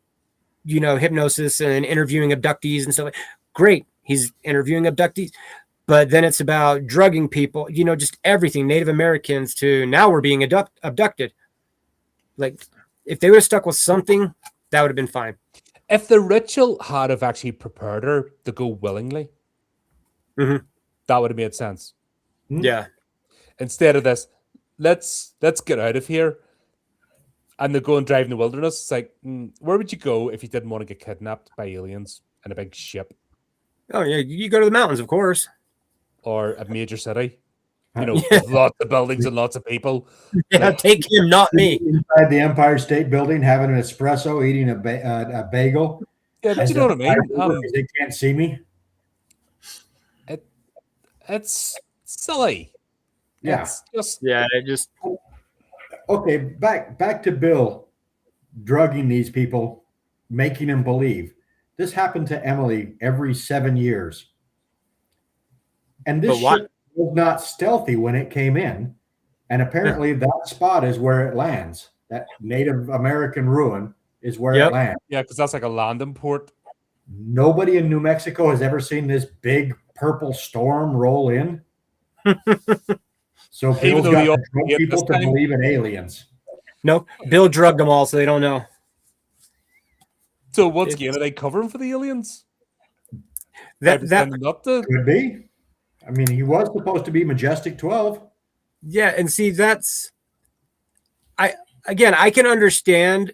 you know, hypnosis and interviewing abductees and stuff. Great, he's interviewing abductees. But then it's about drugging people, you know, just everything, Native Americans to now we're being abducted. Like, if they would have stuck with something, that would have been fine. If the ritual had have actually prepared her to go willingly, that would have made sense. Yeah. Instead of this, let's get out of here. And they go and drive in the wilderness. It's like, where would you go if you didn't want to get kidnapped by aliens in a big ship? Oh, yeah, you go to the mountains, of course. Or a major city. You know, lots of buildings and lots of people. Yeah, like, take him, not me. Inside the Empire State Building, having an espresso, eating a bagel. Yeah, but you know what I mean? They can't see me. It's silly. Yeah. It's just... Yeah, it just... Okay, back to Bill drugging these people, making them believe. This happened to Emily every 7 years. And this ship was not stealthy when it came in. And apparently that spot is where it lands. That Native American ruin is where it lands. Yeah, because that's like a landing port. Nobody in New Mexico has ever seen this big purple storm roll in. So Bill's got to drug people to believe in aliens. No, Bill drugged them all, so they don't know. So once again, are they covering for the aliens? that pretending not to. Could be. I mean, he was supposed to be Majestic 12. yeah, and see that's I can understand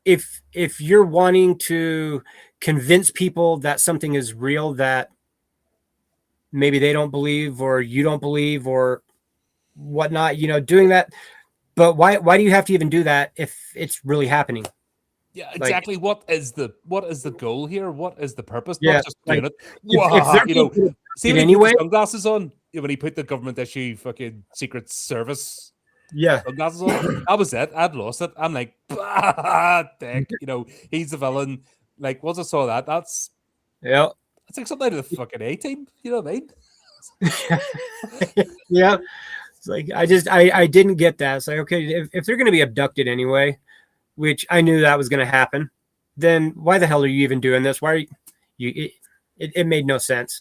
if you're wanting to convince people that something is real that maybe they don't believe or you don't believe or whatnot, doing that. But why do you have to even do that if it's really happening? Yeah, exactly. What is the goal here? What is the purpose? Yeah, Not just doing it. if they're See when he anyway, put the sunglasses on, when he put the government issue fucking Secret Service sunglasses on, that was it. I'd lost it. I'm like, dick. He's the villain. Like, once I saw that, that's like something out of the fucking A-Team. You know what I mean? Yeah. It's like I didn't get that. It's like, okay, if they're going to be abducted anyway, which I knew that was going to happen, then why the hell are you even doing this? Why are you? It made no sense.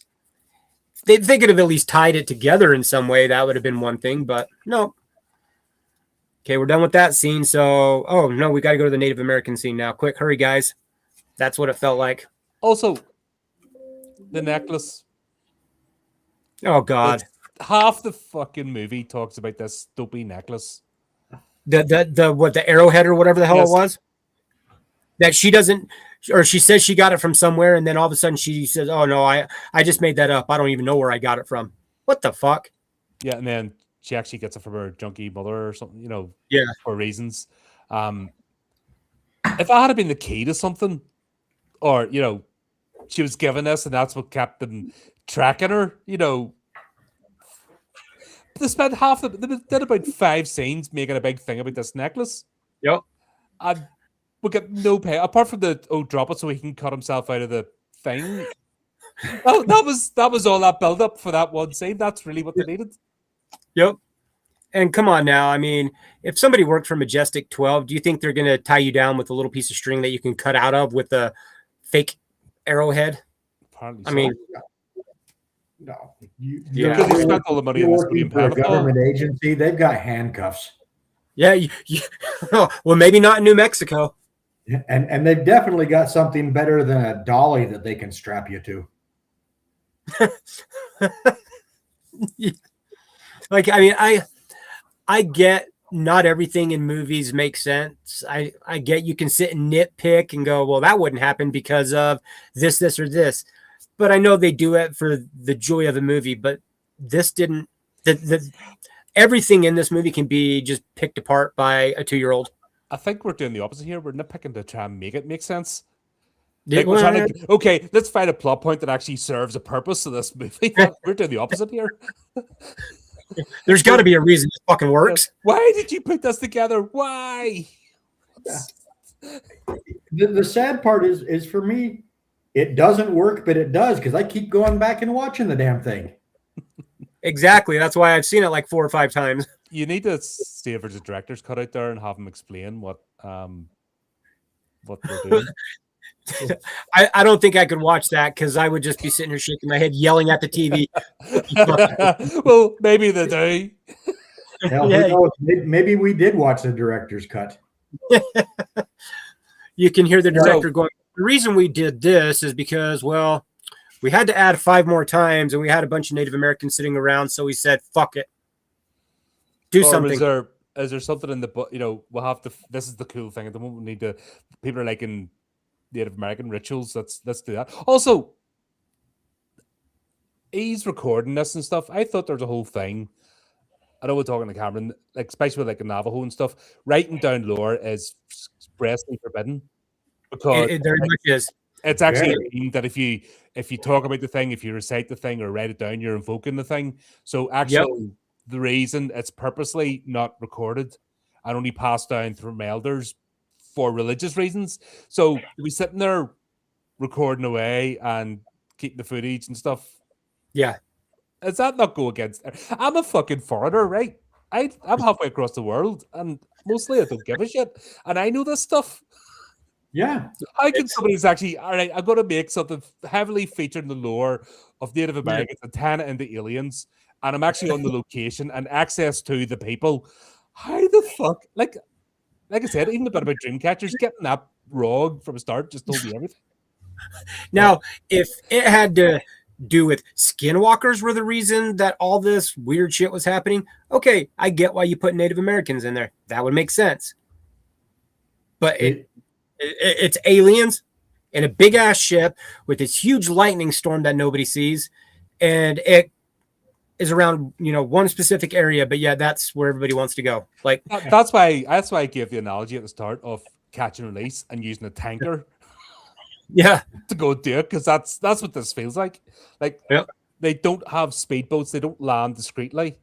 They could have at least tied it together in some way. That would have been one thing, but no. Okay, we're done with that scene. So, oh no, we got to go to the Native American scene now. Quick, hurry, guys. That's what it felt like. Also, the necklace. Oh God. Half the fucking movie talks about this dopey necklace. The arrowhead or whatever the hell it was. That she doesn't, or she says she got it from somewhere, and then all of a sudden she says, "Oh no, I just made that up. I don't even know where I got it from." What the fuck? Yeah, and then she actually gets it from her junkie mother or something, for reasons. If I had been the key to something, or she was given this, and that's what kept them tracking her, They spent they did about 5 scenes making a big thing about this necklace. Yep. And we get no pay apart from the drop it so he can cut himself out of the thing. that was all that build up for that one scene. That's really what they needed. Yep. And come on now. I mean, if somebody worked for Majestic 12, do you think they're going to tie you down with a little piece of string that you can cut out of with a fake arrowhead? Apparently, I mean, no. Because they spent all the money on this working for a government agency. They've got handcuffs. Yeah. Well, maybe not in New Mexico. And they've definitely got something better than a dolly that they can strap you to. Like, I mean, I get not everything in movies makes sense. I get you can sit and nitpick and go, well, that wouldn't happen because of this, or this. But I know they do it for the joy of the movie. But this didn't. Everything in this movie can be just picked apart by a 2-year-old. I think we're doing the opposite here. We're nitpicking to try and make it make sense. Like we're trying to, okay, let's find a plot point that actually serves a purpose of this movie. We're doing the opposite here. There's got to be a reason this fucking works. Why did you put this together? Why? The sad part is for me, it doesn't work, but it does because I keep going back and watching the damn thing. Exactly. That's why I've seen it like 4 or 5 times. You need to see if there's a director's cut out there and have them explain what they're doing. I don't think I could watch that because I would just be sitting here shaking my head, yelling at the TV. Well, maybe they do. Hell, who knows? Maybe we did watch the director's cut. You can hear the director going, the reason we did this is because, well, we had to add 5 more times and we had a bunch of Native Americans sitting around. So we said, fuck it. Do something. Is there something in the book? We'll have to, this is the cool thing at the moment. We need to, people are liking Native American rituals. Let's do that. Also, he's recording this and stuff. I thought there was a whole thing. I know we're talking to Cameron, like especially with like a Navajo and stuff. Writing down lore is expressly forbidden because it very much is. It's actually a thing that if you talk about the thing, if you recite the thing or write it down, you're invoking the thing. So actually, the reason it's purposely not recorded and only passed down from elders for religious reasons. So we sitting there recording away and keeping the footage and stuff. Yeah. Does that not go against? I'm a fucking foreigner, right? I'm halfway across the world, and mostly I don't give a shit, and I know this stuff. Yeah. How can somebody's actually, all right, I'm going to make something heavily featured in the lore of Native Americans and turn it into aliens, and I'm actually on the location and access to the people. How the fuck? Like I said, even the bit about Dreamcatchers, getting that wrong from the start just told me everything. Now, if it had to do with skinwalkers were the reason that all this weird shit was happening, okay, I get why you put Native Americans in there. That would make sense. But it's aliens in a big ass ship with this huge lightning storm that nobody sees, and it is around one specific area. But yeah, that's where everybody wants to go. Like That's why I gave the analogy at the start of catch and release and using a tanker yeah, to go do it, because that's what this feels like. Like Yep. they don't have speedboats, they don't land discreetly.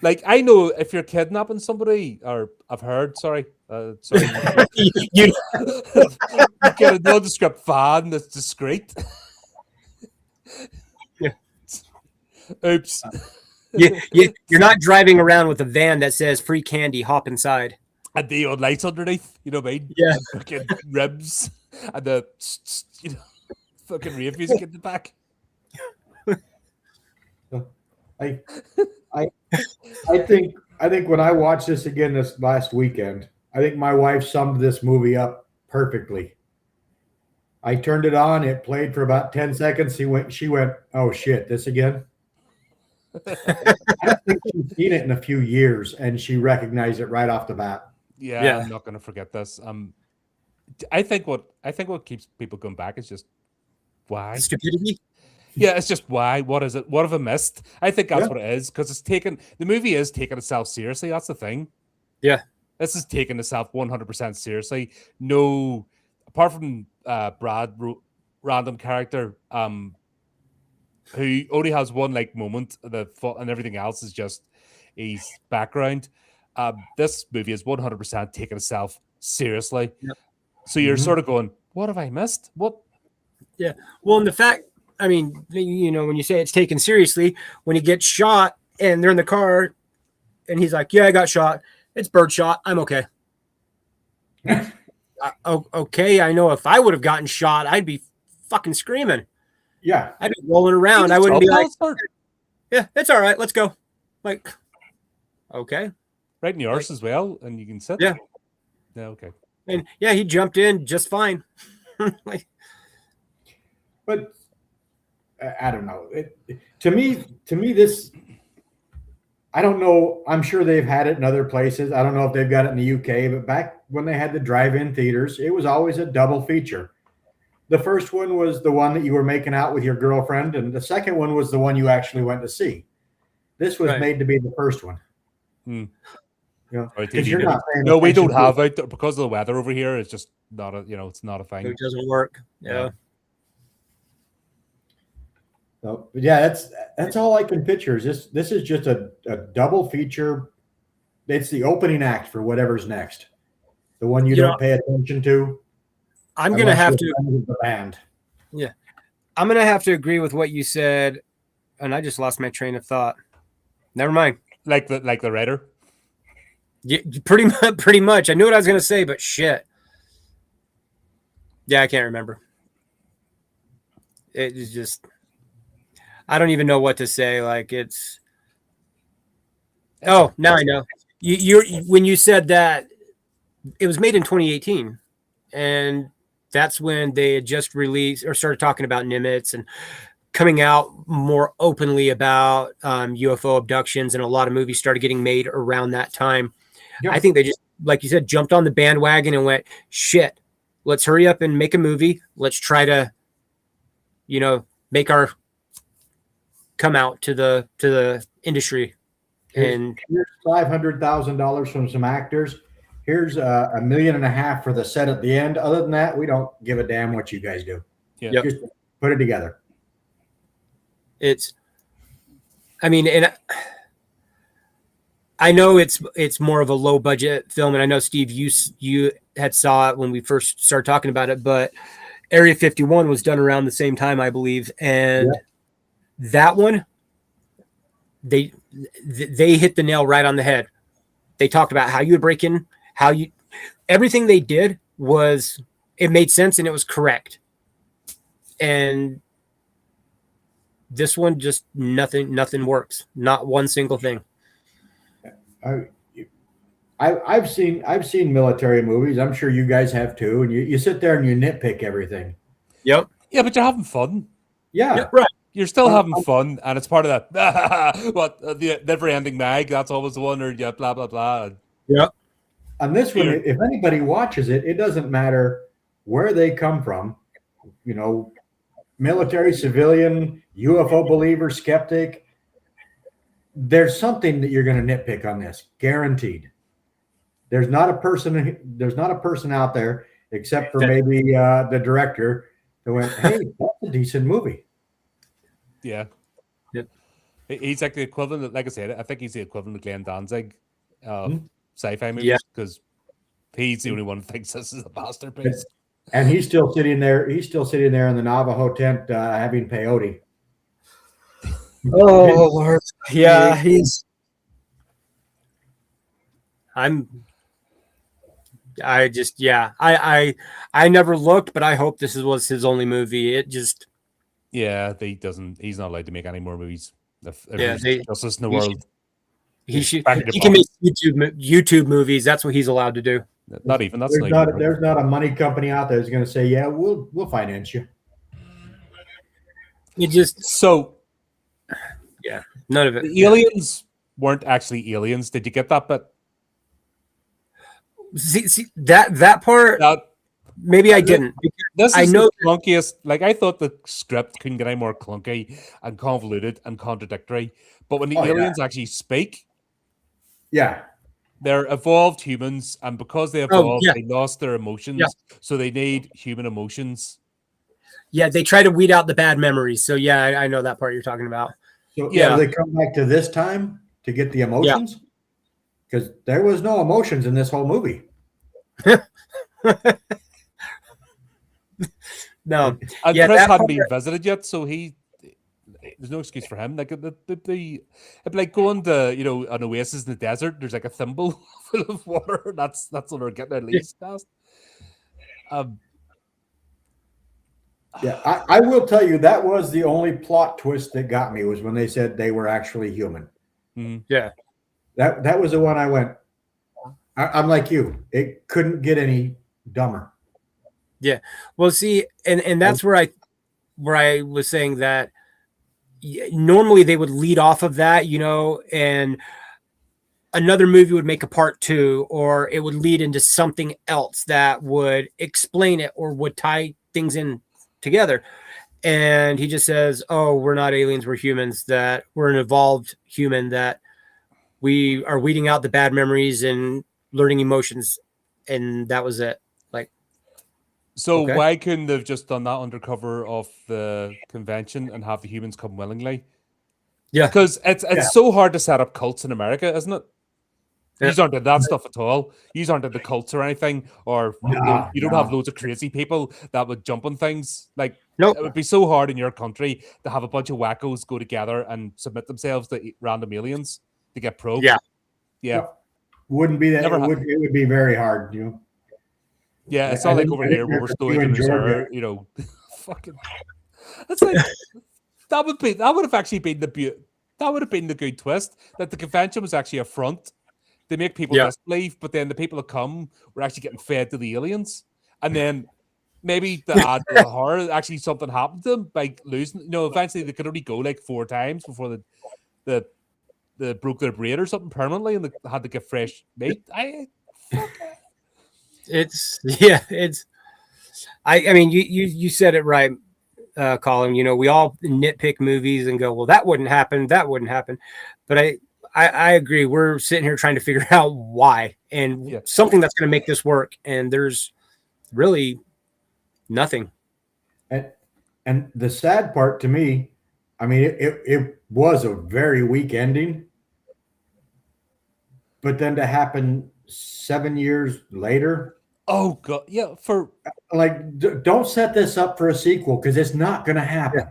Like, I know if you're kidnapping somebody, or I've heard, sorry, you, you get a nondescript van that's discreet. Yeah. Oops. you're not driving around with a van that says free candy, hop inside. And the old lights underneath, you know what I mean? Yeah. And fucking ribs and the fucking rave music in the back. I think when I watched this again this last weekend, I think my wife summed this movie up perfectly. I turned it on, it played for about 10 seconds. She went, "Oh shit, this again?" I don't think she's seen it in a few years, and she recognized it right off the bat. Yeah. I'm not gonna forget this. I think what keeps people going back is just why. Stupidity. Yeah, it's just why. What is it? What have I missed? I think that's what it is, because the movie is taking itself seriously. That's the thing. Yeah. This is taking itself 100% seriously. No, apart from Brad, random character, who only has one like moment, and everything else is just his background. This movie is 100% taking itself seriously. Yep. So you're sort of going, what have I missed? What? Yeah. Well, and the fact, I mean, when you say it's taken seriously, when he gets shot and they're in the car and he's like, "Yeah, I got shot. It's birdshot. I'm okay." Okay. I know if I would have gotten shot, I'd be fucking screaming. Yeah. I'd be rolling around. I wouldn't be like, "Yeah, it's all right. Let's go." Like, okay. Right in the arse as well, and you can sit. Yeah. Yeah, okay. And yeah, he jumped in just fine. Like, but I don't know. To me, this, I don't know. I'm sure they've had it in other places. I don't know if they've got it in the UK, but back when they had the drive-in theaters, it was always a double feature. The first one was the one that you were making out with your girlfriend, and the second one was the one you actually went to see. This was made to be the first one. Because you're not saying no, we don't have it because of the weather over here. It's just not it's not a thing. It doesn't work. Yeah. So, yeah, that's all I can picture. This is just a double feature. It's the opening act for whatever's next. The one you don't pay attention to. I'm gonna have to the band. Yeah, I'm gonna have to agree with what you said, and I just lost my train of thought. Never mind. Like the writer. Yeah, pretty much. I knew what I was gonna say, but shit. Yeah, I can't remember. It is just, I don't even know what to say. Like it's. Oh, now I know. You when you said that, it was made in 2018, and that's when they had just released or started talking about Nimitz and coming out more openly about UFO abductions, and a lot of movies started getting made around that time. Yeah. I think they just, like you said, jumped on the bandwagon and went, shit, let's hurry up and make a movie. Let's try to, make our come out to the industry. And here's $500,000 from some actors. Here's $1.5 million for the set at the end. Other than that, we don't give a damn what you guys do. Yeah. Just put it together. And I know it's more of a low budget film, and I know Steve, you had saw it when we first started talking about it, but Area 51 was done around the same time, I believe, and that one, they hit the nail right on the head. They talked about how you would break in, everything they did it made sense and it was correct. And this one just nothing works, not one single thing. I've seen military movies. I'm sure you guys have too. And you sit there and you nitpick everything. Yep. Yeah, but you're having fun. Yeah. Right. You're still having fun, and it's part of that. What the never-ending mag? That's always the one, or yeah, blah blah blah. Yep. On this one, if anybody watches it, it doesn't matter where they come from. You know, military, civilian, UFO believer, skeptic. There's something that you're going to nitpick on this, guaranteed. There's not a person out there, except for maybe the director, that went, "Hey, that's a decent movie." Yeah. Yep. He's like the equivalent. Like I said, I think he's the equivalent of Glenn Danzig, sci-fi movies, because he's the only one who thinks this is a masterpiece. And he's still sitting there. He's still sitting there in the Navajo tent having peyote. Oh Lord, yeah, I never looked, but I hope this was his only movie. It just, he's not allowed to make any more movies. If Yeah, there's justice in the world. he should. Back in the He can box. make YouTube movies. That's what he's allowed to do. Not even that's There's not a money company out there that's going to say, "Yeah, we'll finance you." It just, So none of it. the aliens weren't actually aliens. Did you get that bit? See that part. That Maybe I didn't. this I is know the clunkiest. Like, I thought the script couldn't get any more clunky and convoluted and contradictory. But when the aliens actually speak, Yeah. they're evolved humans, and because they evolved, they lost their emotions. Yeah. So they need human emotions. Yeah, they try to weed out the bad memories. So yeah, I know that part you're talking about. So Yeah. do they come back to this time to get the emotions? Because there was no emotions in this whole movie. No. And Yeah, Chris that hadn't part- been visited yet, so there's no excuse for him. Like it'd be like going to an oasis in the desert. There's like a thimble full of water. That's what we're getting at least. Yeah, I will tell you that was the only plot twist that got me, was when they said they were actually human. Yeah. That was the one I went. I'm like you. It couldn't get any dumber. Yeah. Well, see, and that's where I was saying that normally they would lead off of that, and another movie would make a part 2, or it would lead into something else that would explain it or would tie things in together. And he just says, "Oh, we're not aliens, we're humans, that we're an evolved human, that we are weeding out the bad memories and learning emotions." And that was it. So Okay. why couldn't they've just done that undercover of the convention and have the humans come willingly? Yeah. Because it's so hard to set up cults in America, isn't it? Yeah. You aren't into that stuff at all. You aren't into cults or anything, or you don't have loads of crazy people that would jump on things. Like, Nope. it would be so hard in your country to have a bunch of wackos go together and submit themselves to random aliens to get probed. Yeah. Wouldn't be that. Never It would be very hard. Yeah, it's I not like think- over I here think where we're there's a stoic few in and reserved, Georgia. fucking. That's like that would have actually been that would have been the good twist, that the convention was actually a front. They make people disbelieve, but then the people that come were actually getting fed to the aliens, and then maybe to add to the horror, actually something happened to them by losing. Eventually they could only go like 4 times before they broke their brain or something permanently, and they had to get fresh meat. I mean, you said it right, Colin. We all nitpick movies and go, well, that wouldn't happen, but I agree. We're sitting here trying to figure out why and something that's going to make this work, and there's really nothing. And the sad part to me, I mean, it was a very weak ending, but then to happen 7 years later. Oh god, yeah. Don't set this up for a sequel, because it's not going to happen.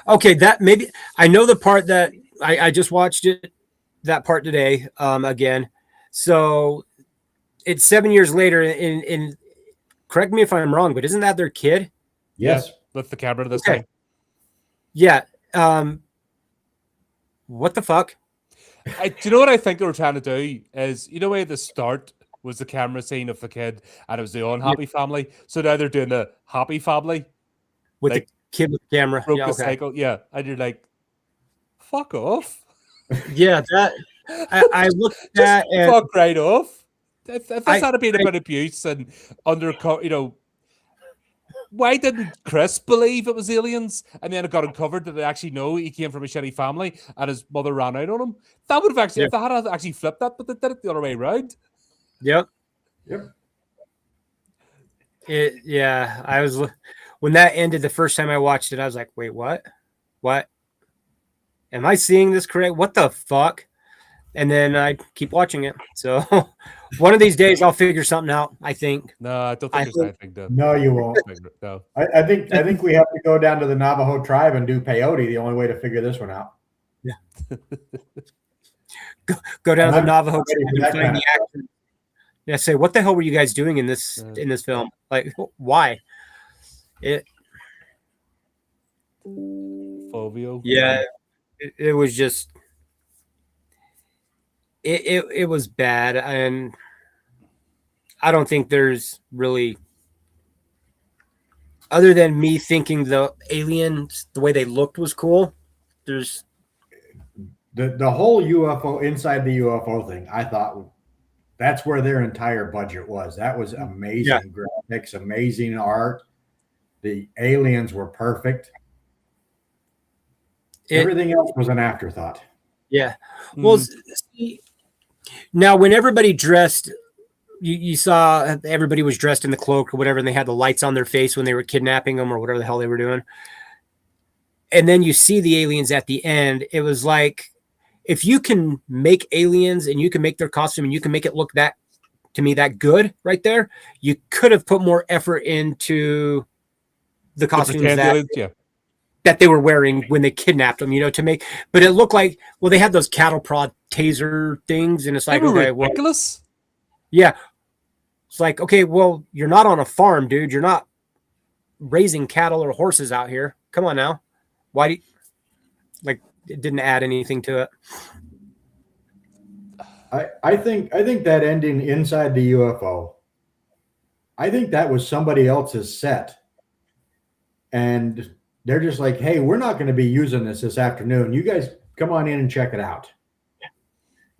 Okay, that maybe I know the part that I just watched it, that part today again. So it's 7 years later, and correct me if I'm wrong, but isn't that their kid? Yes, with the camera this time. Yeah. What the fuck? Do you know what I think they were trying to do? Is at the start was the camera scene of the kid, and it was the unhappy family. So now they're doing the happy family with like, the kid with the camera. broke Yeah, the okay. cycle. Yeah, and you're like, fuck off. Yeah, that I looked at Just that and fuck right off. If this I- had been about abuse and undercover, why didn't Chris believe it was aliens? And then it got uncovered that they actually know he came from a shitty family and his mother ran out on him. That would have actually, if they had actually flipped that, but they did it the other way around. Yep. I was when that ended the first time I watched it, I was like, wait, what? What? Am I seeing this correct? What the fuck? And then I keep watching it. So one of these days I'll figure something out, I think. No, I don't think there's anything to. No, you won't. No. I think we have to go down to the Navajo tribe and do peyote. The only way to figure this one out. Yeah. go down to the Navajo tribe and find the actors. Yeah, say what the hell were you guys doing in this film? Like, why? Fovio. Yeah, it was just it was bad, and I don't think there's really, other than me thinking the aliens, the way they looked was cool. There's the whole UFO inside the UFO thing. I thought that's where their entire budget was. That was amazing graphics, amazing art. The aliens were perfect. Everything else was an afterthought. Yeah. Well, see, now when everybody dressed, you saw everybody was dressed in the cloak or whatever, and they had the lights on their face when they were kidnapping them or whatever the hell they were doing. And then you see the aliens at the end. It was like, if you can make aliens and you can make their costume and you can make it look that, to me, that good right there, you could have put more effort into the costumes that they were wearing when they kidnapped them, to make, but it looked like, well, they had those cattle prod taser things, and it's like, okay, ridiculous. Well, yeah. It's like, okay, well, you're not on a farm, dude. You're not raising cattle or horses out here. Come on now. Why do you, like, it didn't add anything to it. I think that ending inside the UFO, I think that was somebody else's set. And they're just like, hey, we're not going to be using this afternoon. You guys come on in and check it out.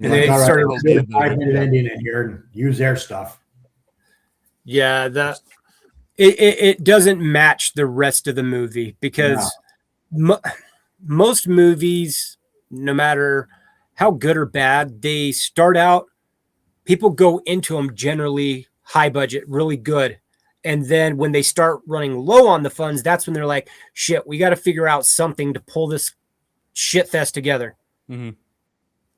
And they started a 5-minute ending in here and use their stuff. Yeah, it doesn't match the rest of the movie because most movies, no matter how good or bad, they start out, people go into them generally high budget, really good. And then when they start running low on the funds, that's when they're like, shit, we got to figure out something to pull this shit fest together. Mm-hmm.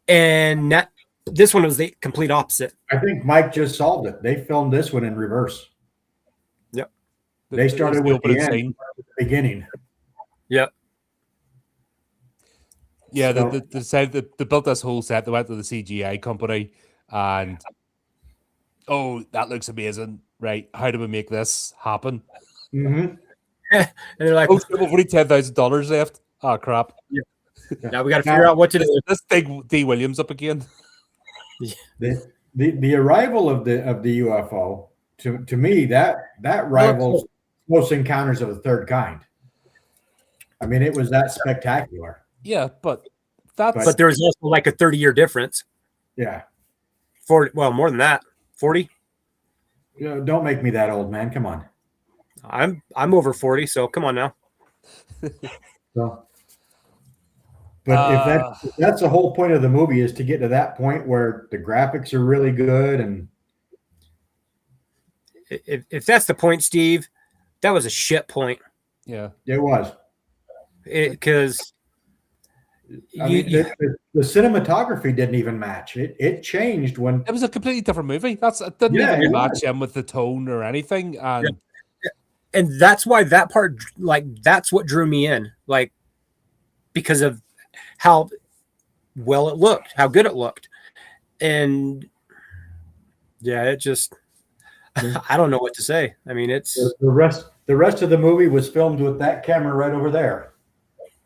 And this one was the complete opposite. I think Mike just solved it. They filmed this one in reverse. Yep. They started with the end, the beginning. Yep. Yeah, they built this whole set. They went to the CGI company and, that looks amazing. Right, how do we make this happen? Mm-hmm. And they're like, we've only $10,000 left. Oh crap! Yeah. Now we got to figure out what to do. This big D. Williams up again. The arrival of the UFO to me that rivals Close Encounters of the Third Kind. I mean, it was that spectacular. Yeah, but there was also like a 30-year difference. Yeah, 40. Well, more than that, 40. Don't make me that old, man. Come on. I'm over 40, so come on now. So, but if that's the whole point of the movie, is to get to that point where the graphics are really good, and if that's the point, Steve, that was a shit point. Yeah, it was. Because the cinematography didn't even match. It changed when it was a completely different movie. It didn't even match him with the tone or anything. And that's why that part, like, that's what drew me in, like, because of how well it looked, how good it looked. And it just, I don't know what to say. I mean, it's the rest of the movie was filmed with that camera right over there,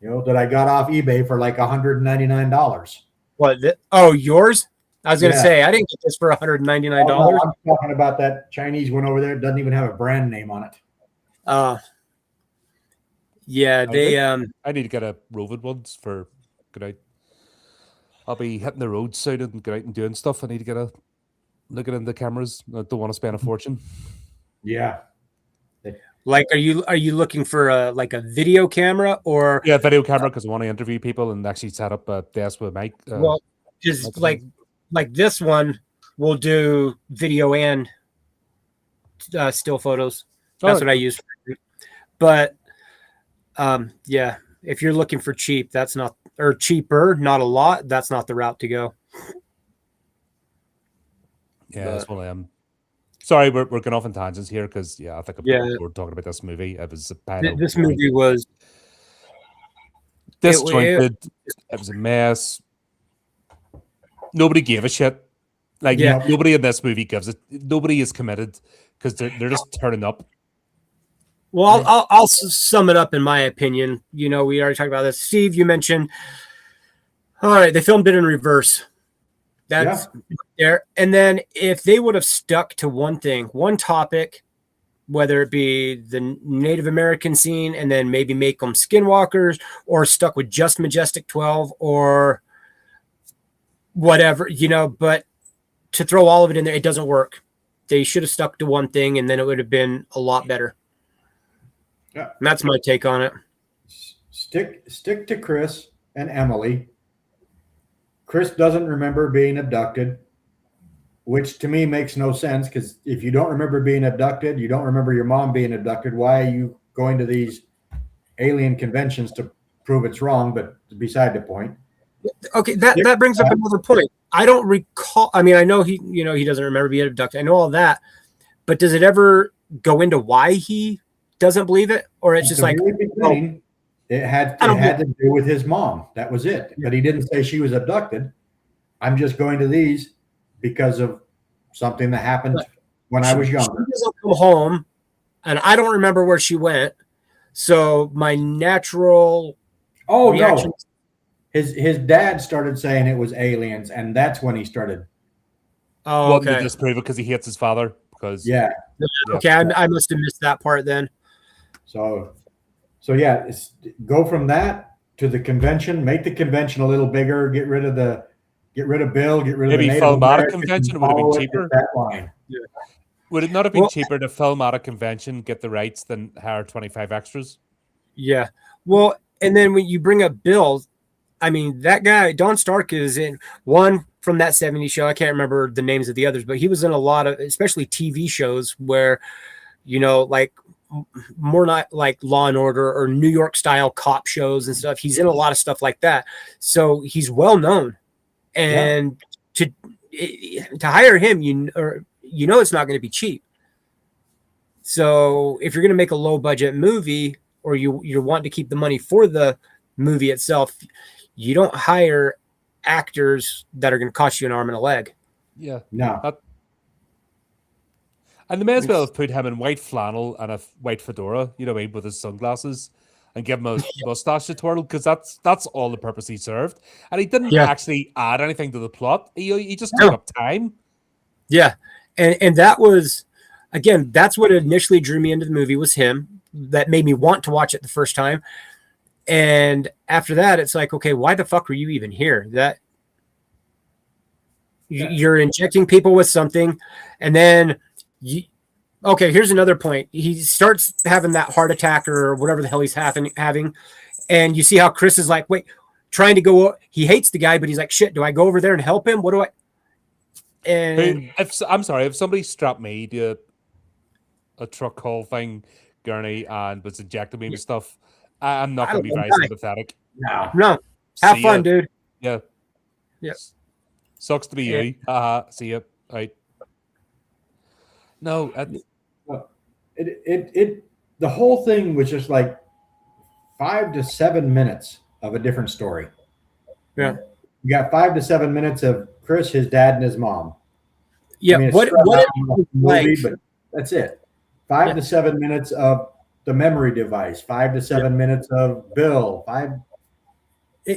that I got off eBay for like $199. What? Oh, yours? I was gonna Yeah. say I didn't get this for $199. Oh, no, I'm talking about that Chinese one over there. It doesn't even have a brand name on it. Yeah, they I need to get a roving ones for good out. I'll be hitting the road soon and get out and doing stuff. I need to get a looking in the cameras. I don't want to spend a fortune. Yeah. like are you looking for a video camera or Yeah, video camera because I want to interview people and actually set up a desk with a mic. well, just like this one will do video and still photos. That's what I use. But yeah, if you're looking for cheap, that's not, or cheaper, not a lot, that's not the route to go. Yeah, that's one of them. Sorry, we're going off on tangents here because I think we're talking about this movie. It was this movie was disjointed. It was a mess. Nobody gave a shit. Like nobody in this movie gives it. Nobody is committed because they're just turning up. Well, I'll sum it up in my opinion. We already talked about this. Steve, you mentioned. All right, they filmed it in reverse. That's there. And then if they would have stuck to one thing, one topic, whether it be the Native American scene and then maybe make them skinwalkers, or stuck with just Majestic 12 or whatever, but to throw all of it in there, it doesn't work. They should have stuck to one thing and then it would have been a lot better. Yeah. And that's my take on it. Stick to Chris and Emily. Chris doesn't remember being abducted, which to me makes no sense because if you don't remember being abducted, you don't remember your mom being abducted, why are you going to these alien conventions to prove it's wrong? But beside the point. Okay, that brings up another point. I don't recall. I mean, I know he doesn't remember being abducted. I know all that, but does it ever go into why he doesn't believe it, or it's just like it had to do with his mom. That was it. But he didn't say she was abducted. I'm just going to these because of something that happened when I was younger. She doesn't come home, and I don't remember where she went. So my natural reaction. No. His dad started saying it was aliens, and that's when he started. Oh, okay. To disprove it because he hates his father. Because okay, I must have missed that part then. So go from that to the convention. Make the convention a little bigger. Get rid of Bill. Get rid of the film at a convention would have been cheaper. That line. Yeah. Would it not have been cheaper to film at a convention, get the rights, than hire 25 extras? Yeah. Well, and then when you bring up Bill, I mean, that guy, Don Stark, is in one from that 70s show. I can't remember the names of the others, but he was in a lot of, especially TV shows where, like more not like Law and Order or New York style cop shows and stuff. He's in a lot of stuff like that. So he's well known. And to hire him, it's not going to be cheap. So if you're going to make a low budget movie, or you want to keep the money for the movie itself, you don't hire actors that are going to cost you an arm and a leg. Yeah. No. And they may as well have put him in white flannel and a white fedora, with his sunglasses, and give him a mustache to twirl, because that's all the purpose he served. And he didn't actually add anything to the plot. He just took up time. Yeah. And that was, again, that's what initially drew me into the movie, was him. That made me want to watch it the first time. And after that, it's like, okay, why the fuck were you even here? You're injecting people with something, and then okay, here's another point. He starts having that heart attack or whatever the hell he's having, and you see how Chris is like, wait, trying to go. He hates the guy, but he's like, shit, do I go over there and help him? What do I? And I'm sorry, if somebody strapped me to a truck haul thing, gurney, and was injecting me with stuff, I'm not going to be very sympathetic. No. Have fun, dude. Yeah. Yes. Sucks to be you. See you. Right. No. The whole thing was just like 5 to 7 minutes of a different story. Yeah. You got 5 to 7 minutes of Chris, his dad, and his mom. Yeah. I mean, what movie, but that's it. 5 to 7 minutes of the memory device, 5 to 7 minutes of Bill,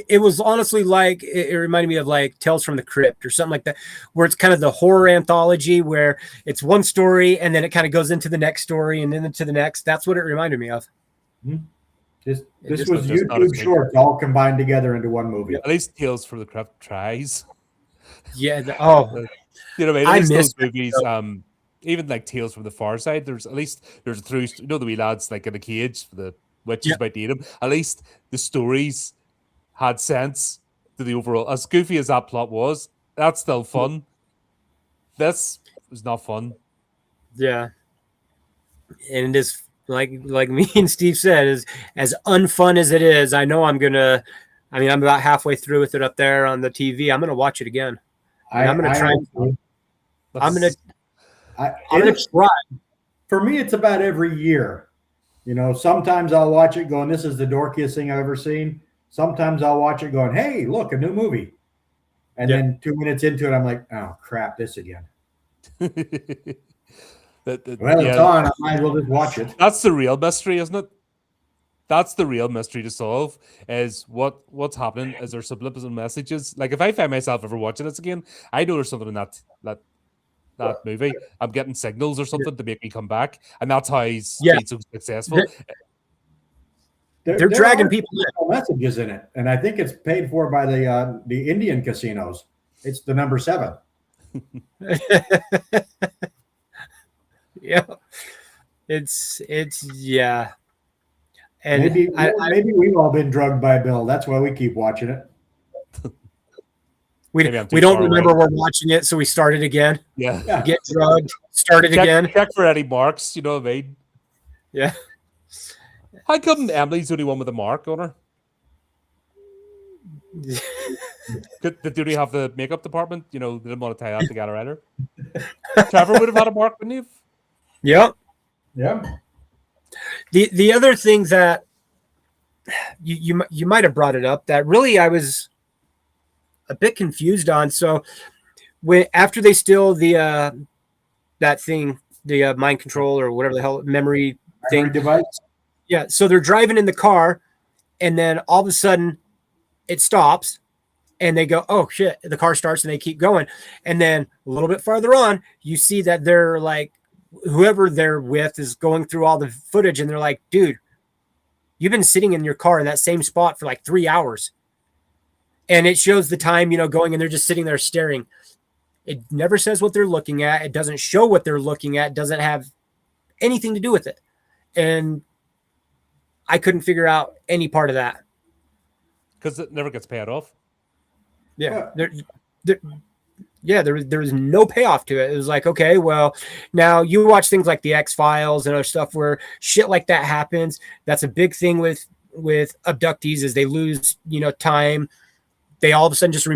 it was honestly like it reminded me of like Tales from the Crypt or something like that, where it's kind of the horror anthology where it's one story and then it kind of goes into the next story and then into the next. That's what it reminded me of. This just- was just not as YouTube good. shorts all combined together into one movie. At least Tales from the Crypt tries. Yeah. You know what I mean? At I least miss those movies, even like Tales from the Far Side, there's a through, the wee lads like in a cage, the witches might eat him. At least the stories had sense to the overall. As goofy as that plot was, that's still fun. This was not fun. Yeah. And it is like me and Steve said, is as unfun as it is. I know I'm about halfway through with it up there on the TV. I'm gonna watch it again. I'm gonna try. I'm gonna try. For me, it's about every year. You know, sometimes I'll watch it going, "This is the dorkiest thing I've ever seen." Sometimes I'll watch it going, "Hey, look, a new movie," and then 2 minutes into it, I'm like, "Oh crap, this again." Well, it's on. I might as well just watch it. That's the real mystery, isn't it? That's the real mystery to solve, is what's happening. Is there subliminal messages? Like if I find myself ever watching this again, I know there's something in that movie. I'm getting signals or something to make me come back, and that's how he's been so successful. They're dragging people messages in it, and I think it's paid for by the Indian casinos. It's the number 7. Yeah, it's yeah. And maybe we've all been drugged by Bill. That's why we keep watching it. We don't remember we're watching it, so we started again. Yeah. Get drugged, started again. Check for any marks, you know what I mean? Yeah. How come Emily's the only one with a mark on her? Did Duty have the makeup department? You know, they didn't want to tie that together either. Trevor would have had a mark, wouldn't he have? Yep. Yeah. The other thing that you might have brought it up that really I was a bit confused on. So after they steal the that thing, the mind control or whatever the hell memory thing device. Yeah, so they're driving in the car, and then all of a sudden it stops, and they go, "Oh shit!" The car starts, and they keep going. And then a little bit farther on, you see that they're like, whoever they're with is going through all the footage, and they're like, "Dude, you've been sitting in your car in that same spot for like 3 hours," and it shows the time, going, and they're just sitting there staring. It never says what they're looking at. It doesn't show what they're looking at. It doesn't have anything to do with it, and I couldn't figure out any part of that because it never gets paid off. Yeah, there was no payoff to it. It was like, okay, well, now you watch things like the X-Files and other stuff where shit like that happens. That's a big thing with abductees is they lose, time. They all of a sudden just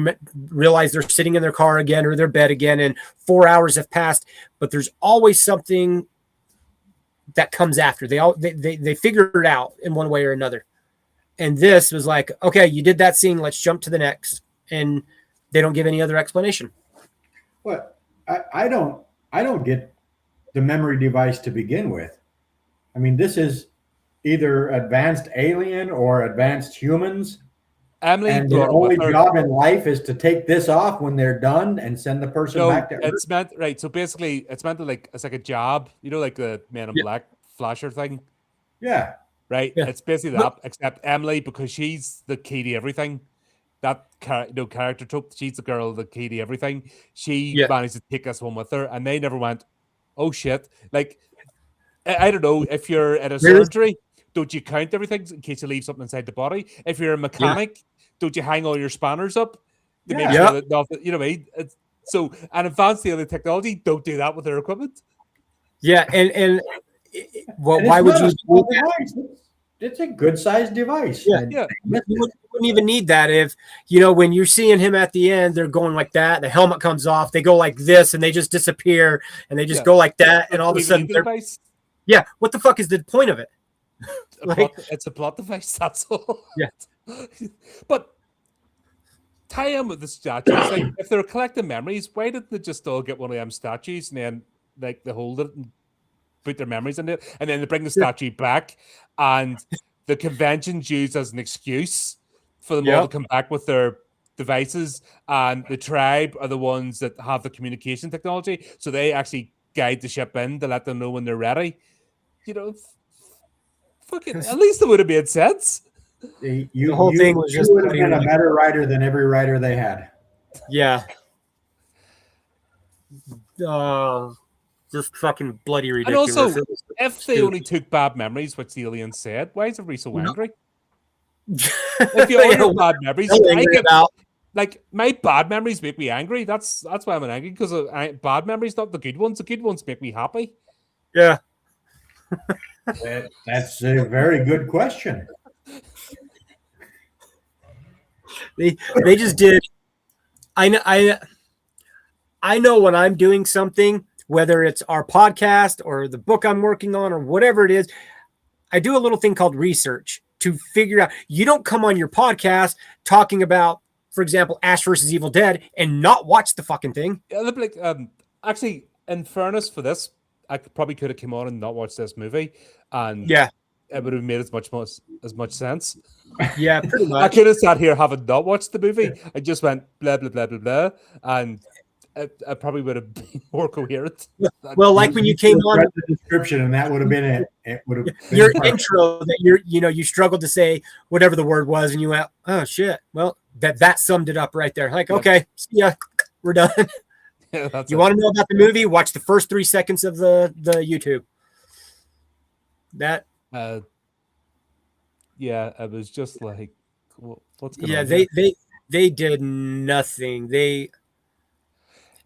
realize they're sitting in their car again or their bed again, and 4 hours have passed. But there's always something that comes after. They figure it out in one way or another. And this was like, okay, you did that scene, let's jump to the next. And they don't give any other explanation. But I don't get the memory device to begin with. I mean, this is either advanced alien or advanced humans. Emily, and their only job in life is to take this off when they're done and send the person back to Earth. It's meant right. So basically, it's meant to it's like a job, like the Man in Black flasher thing. Yeah. Right. Yeah. It's basically that, except Emily, because she's the key to everything. That character trope. She's the girl, the key to everything. She managed to take this one with her, and they never went, "Oh shit!" Like I don't know if you're at a surgery. Don't you count everything in case you leave something inside the body? If you're a mechanic, don't you hang all your spanners up to make sure that nothing, you know what I mean? So, and advanced alien technology don't do that with their equipment. Yeah, and why would you do that? It's a good sized device. Yeah. You wouldn't even need that if, when you're seeing him at the end, they're going like that, the helmet comes off, they go like this, and they just disappear, and they just go like that, and all of a sudden what the fuck is the point of it? It's a plot device, that's all. Yeah. But tie in with the statues. Like, if they're collecting memories, why didn't they just all get one of them statues and then they hold it and put their memories in it, and then they bring the statue back, and the convention's used as an excuse for them all to come back with their devices, and the tribe are the ones that have the communication technology, so they actually guide the ship in to let them know when they're ready. You know, fucking at least it would have made sense. The whole thing was just would have been a better writer than every writer they had. Yeah. Just fucking bloody ridiculous. And also, if they only took bad memories, which the aliens said, why is everybody so angry? If you only have bad memories, like my bad memories make me angry. That's why I'm angry, because bad memories, not the good ones. The good ones make me happy. Yeah. That's a very good question. They just did. I know when I'm doing something, whether it's our podcast or the book I'm working on or whatever it is, I do a little thing called research to figure out. You don't come on your podcast talking about, for example, Ash versus Evil Dead and not watch the fucking thing. Yeah, like, actually, in fairness for this, I probably could have come on and not watched this movie, and it would have made as much sense. Yeah, pretty much. I could have sat here having not watched the movie. I just went blah blah blah blah blah, and I probably would have been more coherent. Well, like when you came on the description, and that would have been it. It would have been your intro that you struggled to say whatever the word was, and you went, oh shit. Well, that summed it up right there. Like, okay, yeah, we're done. Yeah, you want to know about the movie? Watch the first 3 seconds of the YouTube. That. Yeah, it was just like, what's going on? Yeah, they did nothing.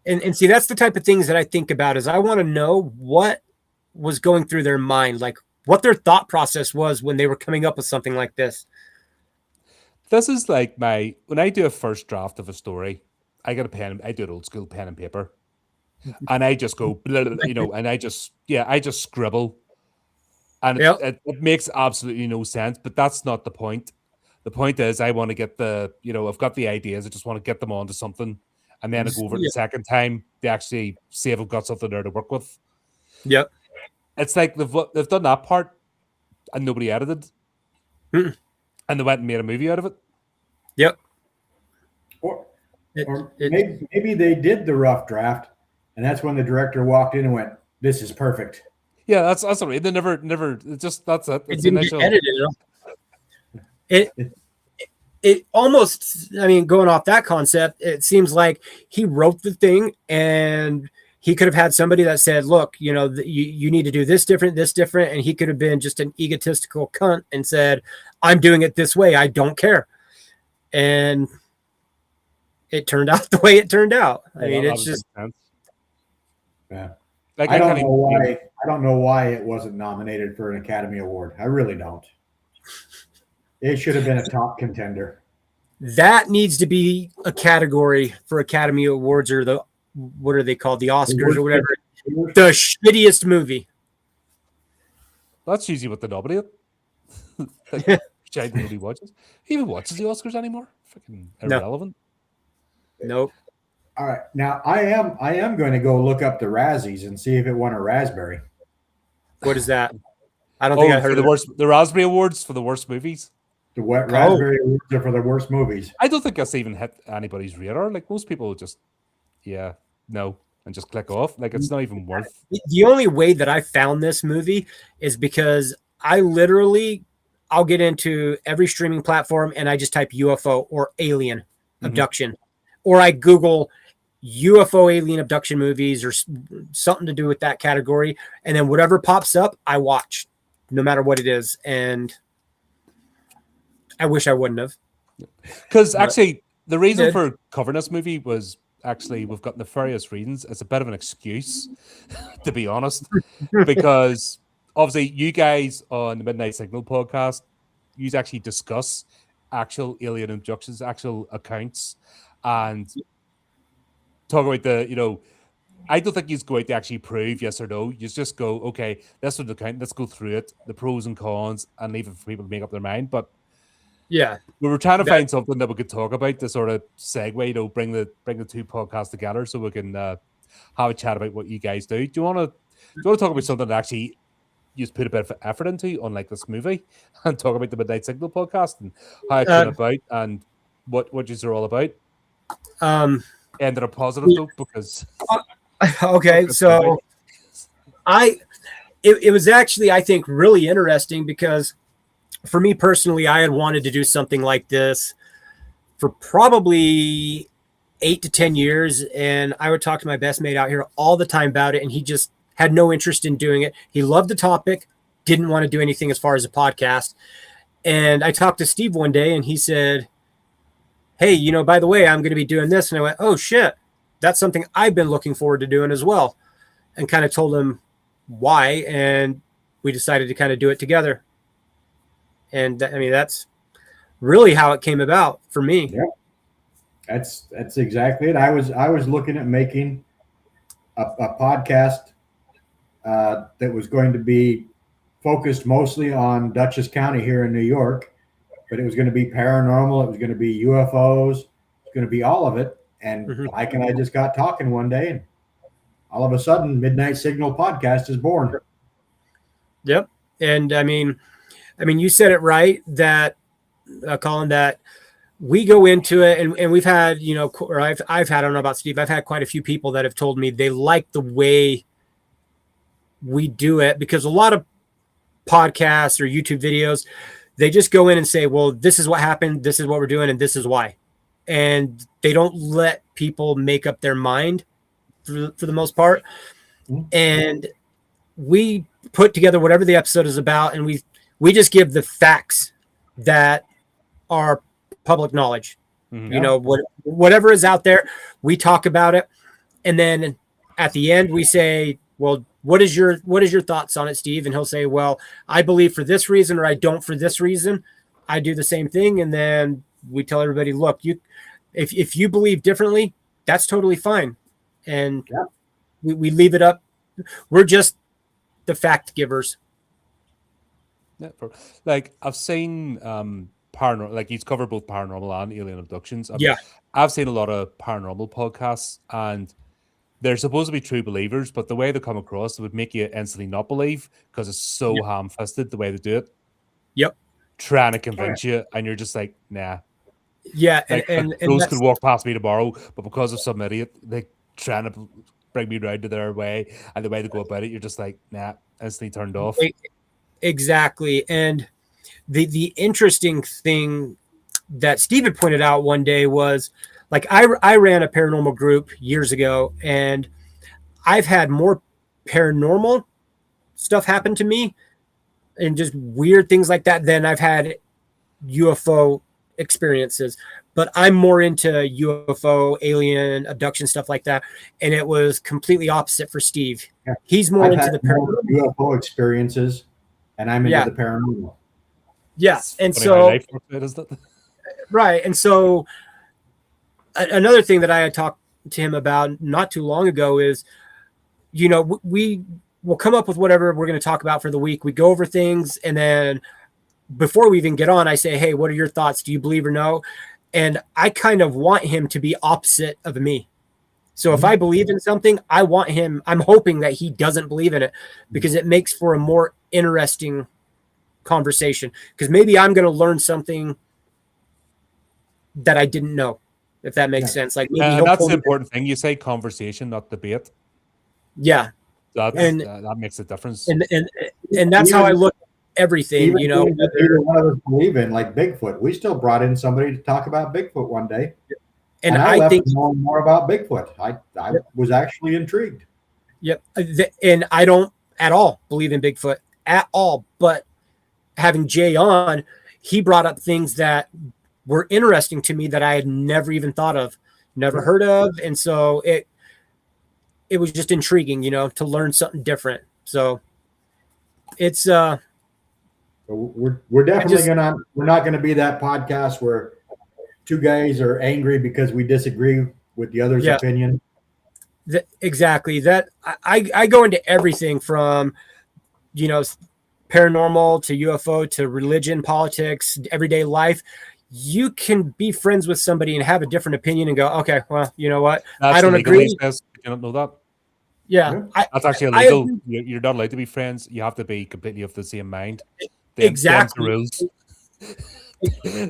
And see, that's the type of things that I think about. Is I want to know what was going through their mind, like what their thought process was when they were coming up with something like this. This is like when I do a first draft of a story, I get a pen. I do it old school, pen and paper, and I just go, and I just scribble, and it makes absolutely no sense. But that's not the point. The point is, I want to get I've got the ideas. I just want to get them onto something, and then I go over it the second time. They actually see if I've got something there to work with. Yep. It's like they've done that part, and nobody edited, and they went and made a movie out of it. Yep. Maybe they did the rough draft, and that's when the director walked in and went, "This is perfect." Yeah, that's right. They never. Just that's it. It didn't get edited. It almost. I mean, going off that concept, it seems like he wrote the thing, and he could have had somebody that said, "Look, you need to do this different," and he could have been just an egotistical cunt and said, "I'm doing it this way. I don't care," and it turned out the way it turned out. I mean, it's just. Yeah. Like, I don't know why. I don't know why it wasn't nominated for an Academy Award. I really don't. It should have been a top contender. That needs to be a category for Academy Awards, or what are they called? The Oscars or whatever. The shittiest movie. That's usually what they nominate. Which I nobody watches. He even watches the Oscars anymore? Freaking irrelevant. Nope. All right. Now I am going to go look up the Razzies and see if it won a raspberry. What is that? I don't think I heard the Raspberry Awards for the worst movies. The Raspberry Awards are for the worst movies. I don't think that's even hit anybody's radar. Like, most people just, no, and just click off. Like, it's not even worth. The only way that I found this movie is because I'll get into every streaming platform and I just type UFO or alien abduction, or I Google UFO alien abduction movies or something to do with that category. And then whatever pops up, I watch, no matter what it is. And I wish I wouldn't have. Because actually, the reason for covering this movie was actually we've got nefarious reasons. It's a bit of an excuse, to be honest, because obviously you guys on the Midnight Signal podcast, you actually discuss actual alien abductions, actual accounts, and talk about I don't think he's going to actually prove yes or no. You just go, okay, this is the account, let's go through it, the pros and cons, and leave it for people to make up their mind. But yeah, we were trying to find something that we could talk about to sort of segue, bring the two podcasts together so we can have a chat about what you guys do. Do you want to talk about something that actually you put a bit of effort into on like this movie and talk about the Midnight Signal podcast and how it came about and what yous are all about. Ended a positive note because okay, so it was actually, I think, really interesting because for me personally, I had wanted to do something like this for probably 8 to 10 years. And I would talk to my best mate out here all the time about it. And he just had no interest in doing it. He loved the topic, didn't want to do anything as far as a podcast. And I talked to Steve one day and he said, hey, you know, by the way, I'm going to be doing this. And I went, oh shit, that's something I've been looking forward to doing as well. And kind of told him why. And we decided to kind of do it together. And I mean, that's really how it came about for me. Yeah, that's exactly it. I was looking at making a podcast that was going to be focused mostly on Dutchess County here in New York, but it was going to be paranormal. It was going to be UFOs. It's going to be all of it. And Mike and I just got talking one day, and all of a sudden, Midnight Signal podcast is born. Yep. And I mean, you said it right that, Colin, that we go into it and we've had, you know, or I've had, I don't know about Steve, I've had quite a few people that have told me they like the way we do it, because a lot of podcasts or YouTube videos, they just go in and say, well, this is what happened, this is what we're doing, and this is why. And they don't let people make up their mind for the most part. And we put together whatever the episode is about, and we just give the facts that are public knowledge. You know, whatever is out there, we talk about it. And then at the end we say, well, what is your thoughts on it, Steve? And he'll say, well, I believe for this reason, or I don't for this reason. I do the same thing. And then we tell everybody, look, if you believe differently, that's totally fine. And we leave it up. We're just the fact givers. Yeah, like I've seen paranormal, like he's covered both paranormal and alien abductions. I've seen a lot of paranormal podcasts, and they're supposed to be true believers, but the way they come across, it would make you instantly not believe because it's so ham-fisted the way they do it. Yep. Trying to convince you, and you're just like, nah. Yeah, like, and those could walk past me tomorrow, but because of some idiot, they trying to bring me around to their way, and the way they go about it, you're just like, nah, instantly turned off. Exactly. And the interesting thing that Steve had pointed out one day was, like, I ran a paranormal group years ago, and I've had more paranormal stuff happen to me and just weird things like that than I've had UFO experiences. But I'm more into UFO, alien, abduction, stuff like that. And it was completely opposite for Steve. Yeah. He's more into the paranormal UFO experiences, and I'm into the paranormal. Yeah. And so, right. And so another thing that I had talked to him about not too long ago is, you know, we will come up with whatever we're going to talk about for the week. We go over things, and then before we even get on, I say, hey, what are your thoughts? Do you believe or no? And I kind of want him to be opposite of me. So if I believe in something, I'm hoping that he doesn't believe in it, because it makes for a more interesting conversation, because maybe I'm going to learn something that I didn't know, if that makes sense. Like, maybe that's the important thing. You say conversation, not debate. Yeah. That makes a difference. And that's how I look at everything, you know. Either one of us believe in, like Bigfoot. We still brought in somebody to talk about Bigfoot one day. And I think knowing more about Bigfoot. I was actually intrigued. Yep. And I don't at all believe in Bigfoot at all. But having Jay on, he brought up things that were interesting to me that I had never even thought of, never heard of. And so it was just intriguing, you know, to learn something different. So it's we're definitely we're not gonna be that podcast where two guys are angry because we disagree with the other's opinion. Exactly. That I go into everything from, you know, paranormal to UFO to religion, politics, everyday life. You can be friends with somebody and have a different opinion and go, okay, well, you know what? I don't agree. You don't know that. Yeah, That's actually I illegal. agree. You're not allowed to be friends. You have to be completely of the same mind. Them's the Exactly. rules.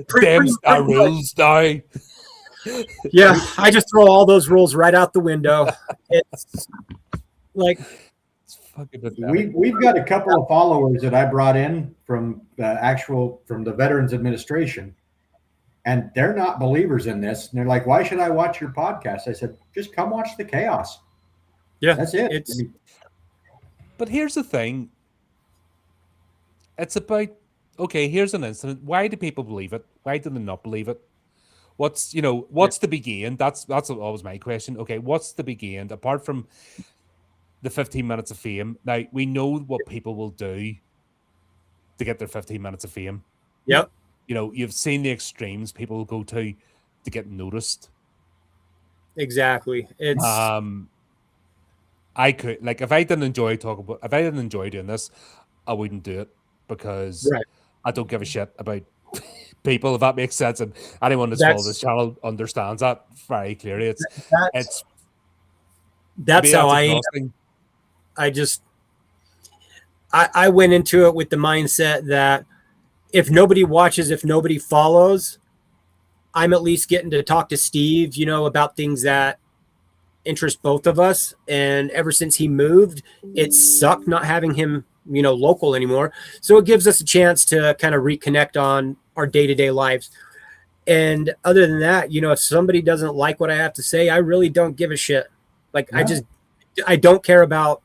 Pretty Them's the much. rules now. Yeah, I just throw all those rules right out the window. It's like, It's fucking pathetic. We've got a couple of followers that I brought in from the Veterans Administration, and they're not believers in this. And they're like, "Why should I watch your podcast?" I said, "Just come watch the chaos. yeah, That's it." it's But here's the thing. It's about, okay, here's an incident. Why do people believe it? Why do they not believe it? What's the big gain? That's always my question. Okay, what's the big gain apart from the 15 minutes of fame? Now we know what people will do to get their 15 minutes of fame. yep. You've seen the extremes people will go to get noticed. Exactly. It's I could, like, if I didn't enjoy doing this, I wouldn't do it because right. I don't give a shit about people, if that makes sense. And anyone that's followed this channel understands that very clearly. That's how I am. exhausting. I went into it with the mindset that if nobody watches, if nobody follows, I'm at least getting to talk to Steve, about things that interest both of us. And ever since he moved, it sucked not having him, local anymore. So it gives us a chance to kind of reconnect on our day-to-day lives. And other than that, if somebody doesn't like what I have to say, I really don't give a shit. Like, Yeah. I don't care about,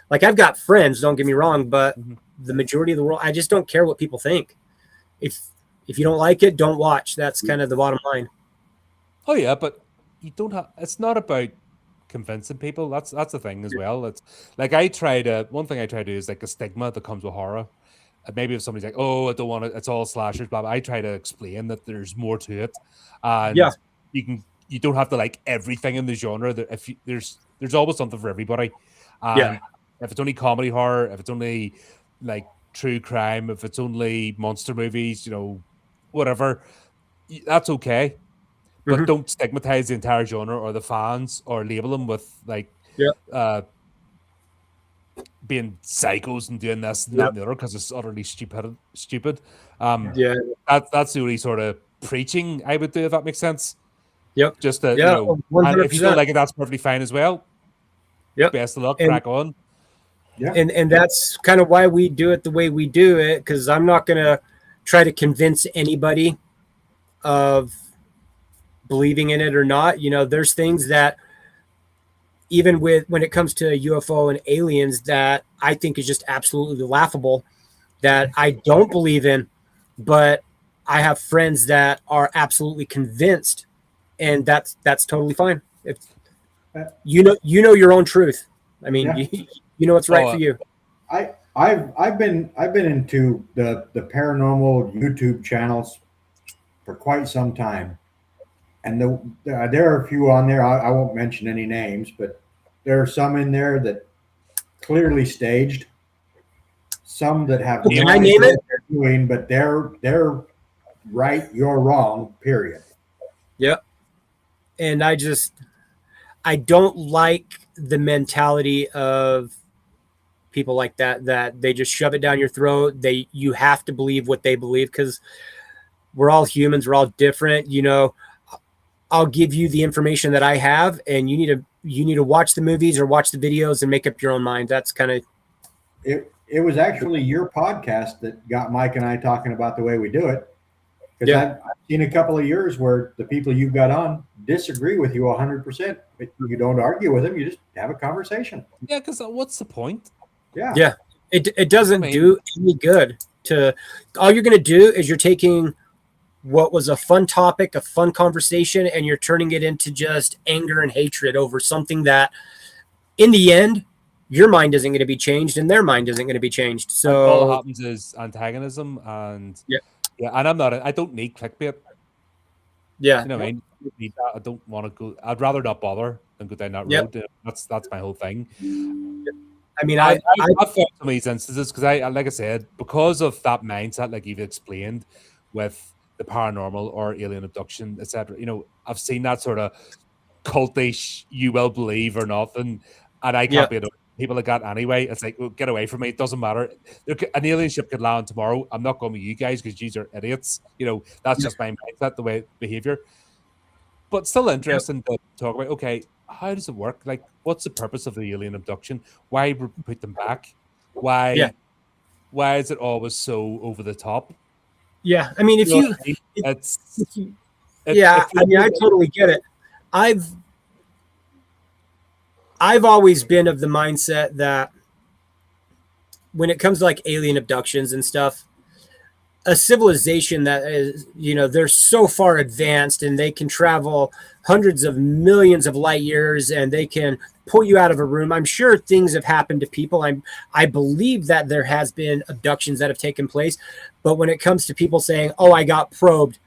like, I've got friends, don't get me wrong, but Mhm. the majority of the world, I just don't care what people think. If you don't like it, don't watch. That's kind of the bottom line. Oh yeah, but you don't have. It's not about convincing people. That's the thing as well. It's like one thing I try to do is like a stigma that comes with horror. Maybe if somebody's like, "Oh, I don't want it. It's all slashers," blah, blah. I try to explain that there's more to it, and Yeah. you don't have to like everything in the genre. That if there's always something for everybody. Yeah. If it's only comedy horror, if it's only like true crime, if it's only monster movies, whatever, that's okay. But Mhm. don't stigmatize the entire genre or the fans or label them with like being psychos and doing this and that and the other because it's utterly stupid. Yeah. That's the only sort of preaching I would do, if that makes sense. Yep. Just to, Yeah. and if you 100%. don't like it, that's perfectly fine as well. Yep. Best of luck, And- crack on. Yeah. And that's kind of why we do it the way we do it, because I'm not going to try to convince anybody of believing in it or not. There's things that even when it comes to UFO and aliens that I think is just absolutely laughable, that I don't believe in, but I have friends that are absolutely convinced, and that's totally fine. If you know your own truth. I mean, Yeah. you know what's right for you. I've been into the paranormal YouTube channels for quite some time, and there are a few on there. I won't mention any names, but there are some in there that clearly staged. Some that have Can no I idea name it? what they're doing, but they're right, you're wrong. Period. Yep. And I don't like the mentality of people like that they just shove it down your throat. You have to believe what they believe, because we're all humans, we're all different. I'll give you the information that I have, and you need to watch the movies or watch the videos and make up your own mind. That's kind of It was actually your podcast that got Mike and I talking about the way we do it. Because Yeah. I've seen a couple of years where the people you've got on disagree with you 100%, but you don't argue with them. You just have a conversation. Yeah, because what's the point? Yeah. Yeah. It doesn't I mean- do any good. All you're going to do is you're taking what was a fun topic, a fun conversation, and you're turning it into just anger and hatred over something that, in the end, your mind isn't going to be changed and their mind isn't going to be changed. And all that So happens is antagonism, and Yeah. and I don't need clickbait. yeah, You know what I mean? I don't need that. I don't want to go. I'd rather not bother than go down that Yep. road. That's my whole thing. I mean, I've I found some of these instances because like I said, because of that mindset, like you've explained, with the paranormal or alien abduction, etc. I've seen that sort of cultish, you will believe or nothing, and I Yeah. can't be annoyed with people like that anyway. It's like, well, get away from me. It doesn't matter. An alien ship could land tomorrow. I'm not going with you guys because you are idiots. That's just my mindset, the way behavior. But still interesting to talk about. Okay, how does it work? Like, what's the purpose of the alien abduction? Why put them back? Why is it always so over the top? Yeah. I mean, It's I mean, I totally get it. I've always been of the mindset that when it comes to like alien abductions and stuff, a civilization that is, they're so far advanced and they can travel hundreds of millions of light years and they can pull you out of a room. I'm sure things have happened to people. I believe that there has been abductions that have taken place, but when it comes to people saying, "Oh, I got probed,"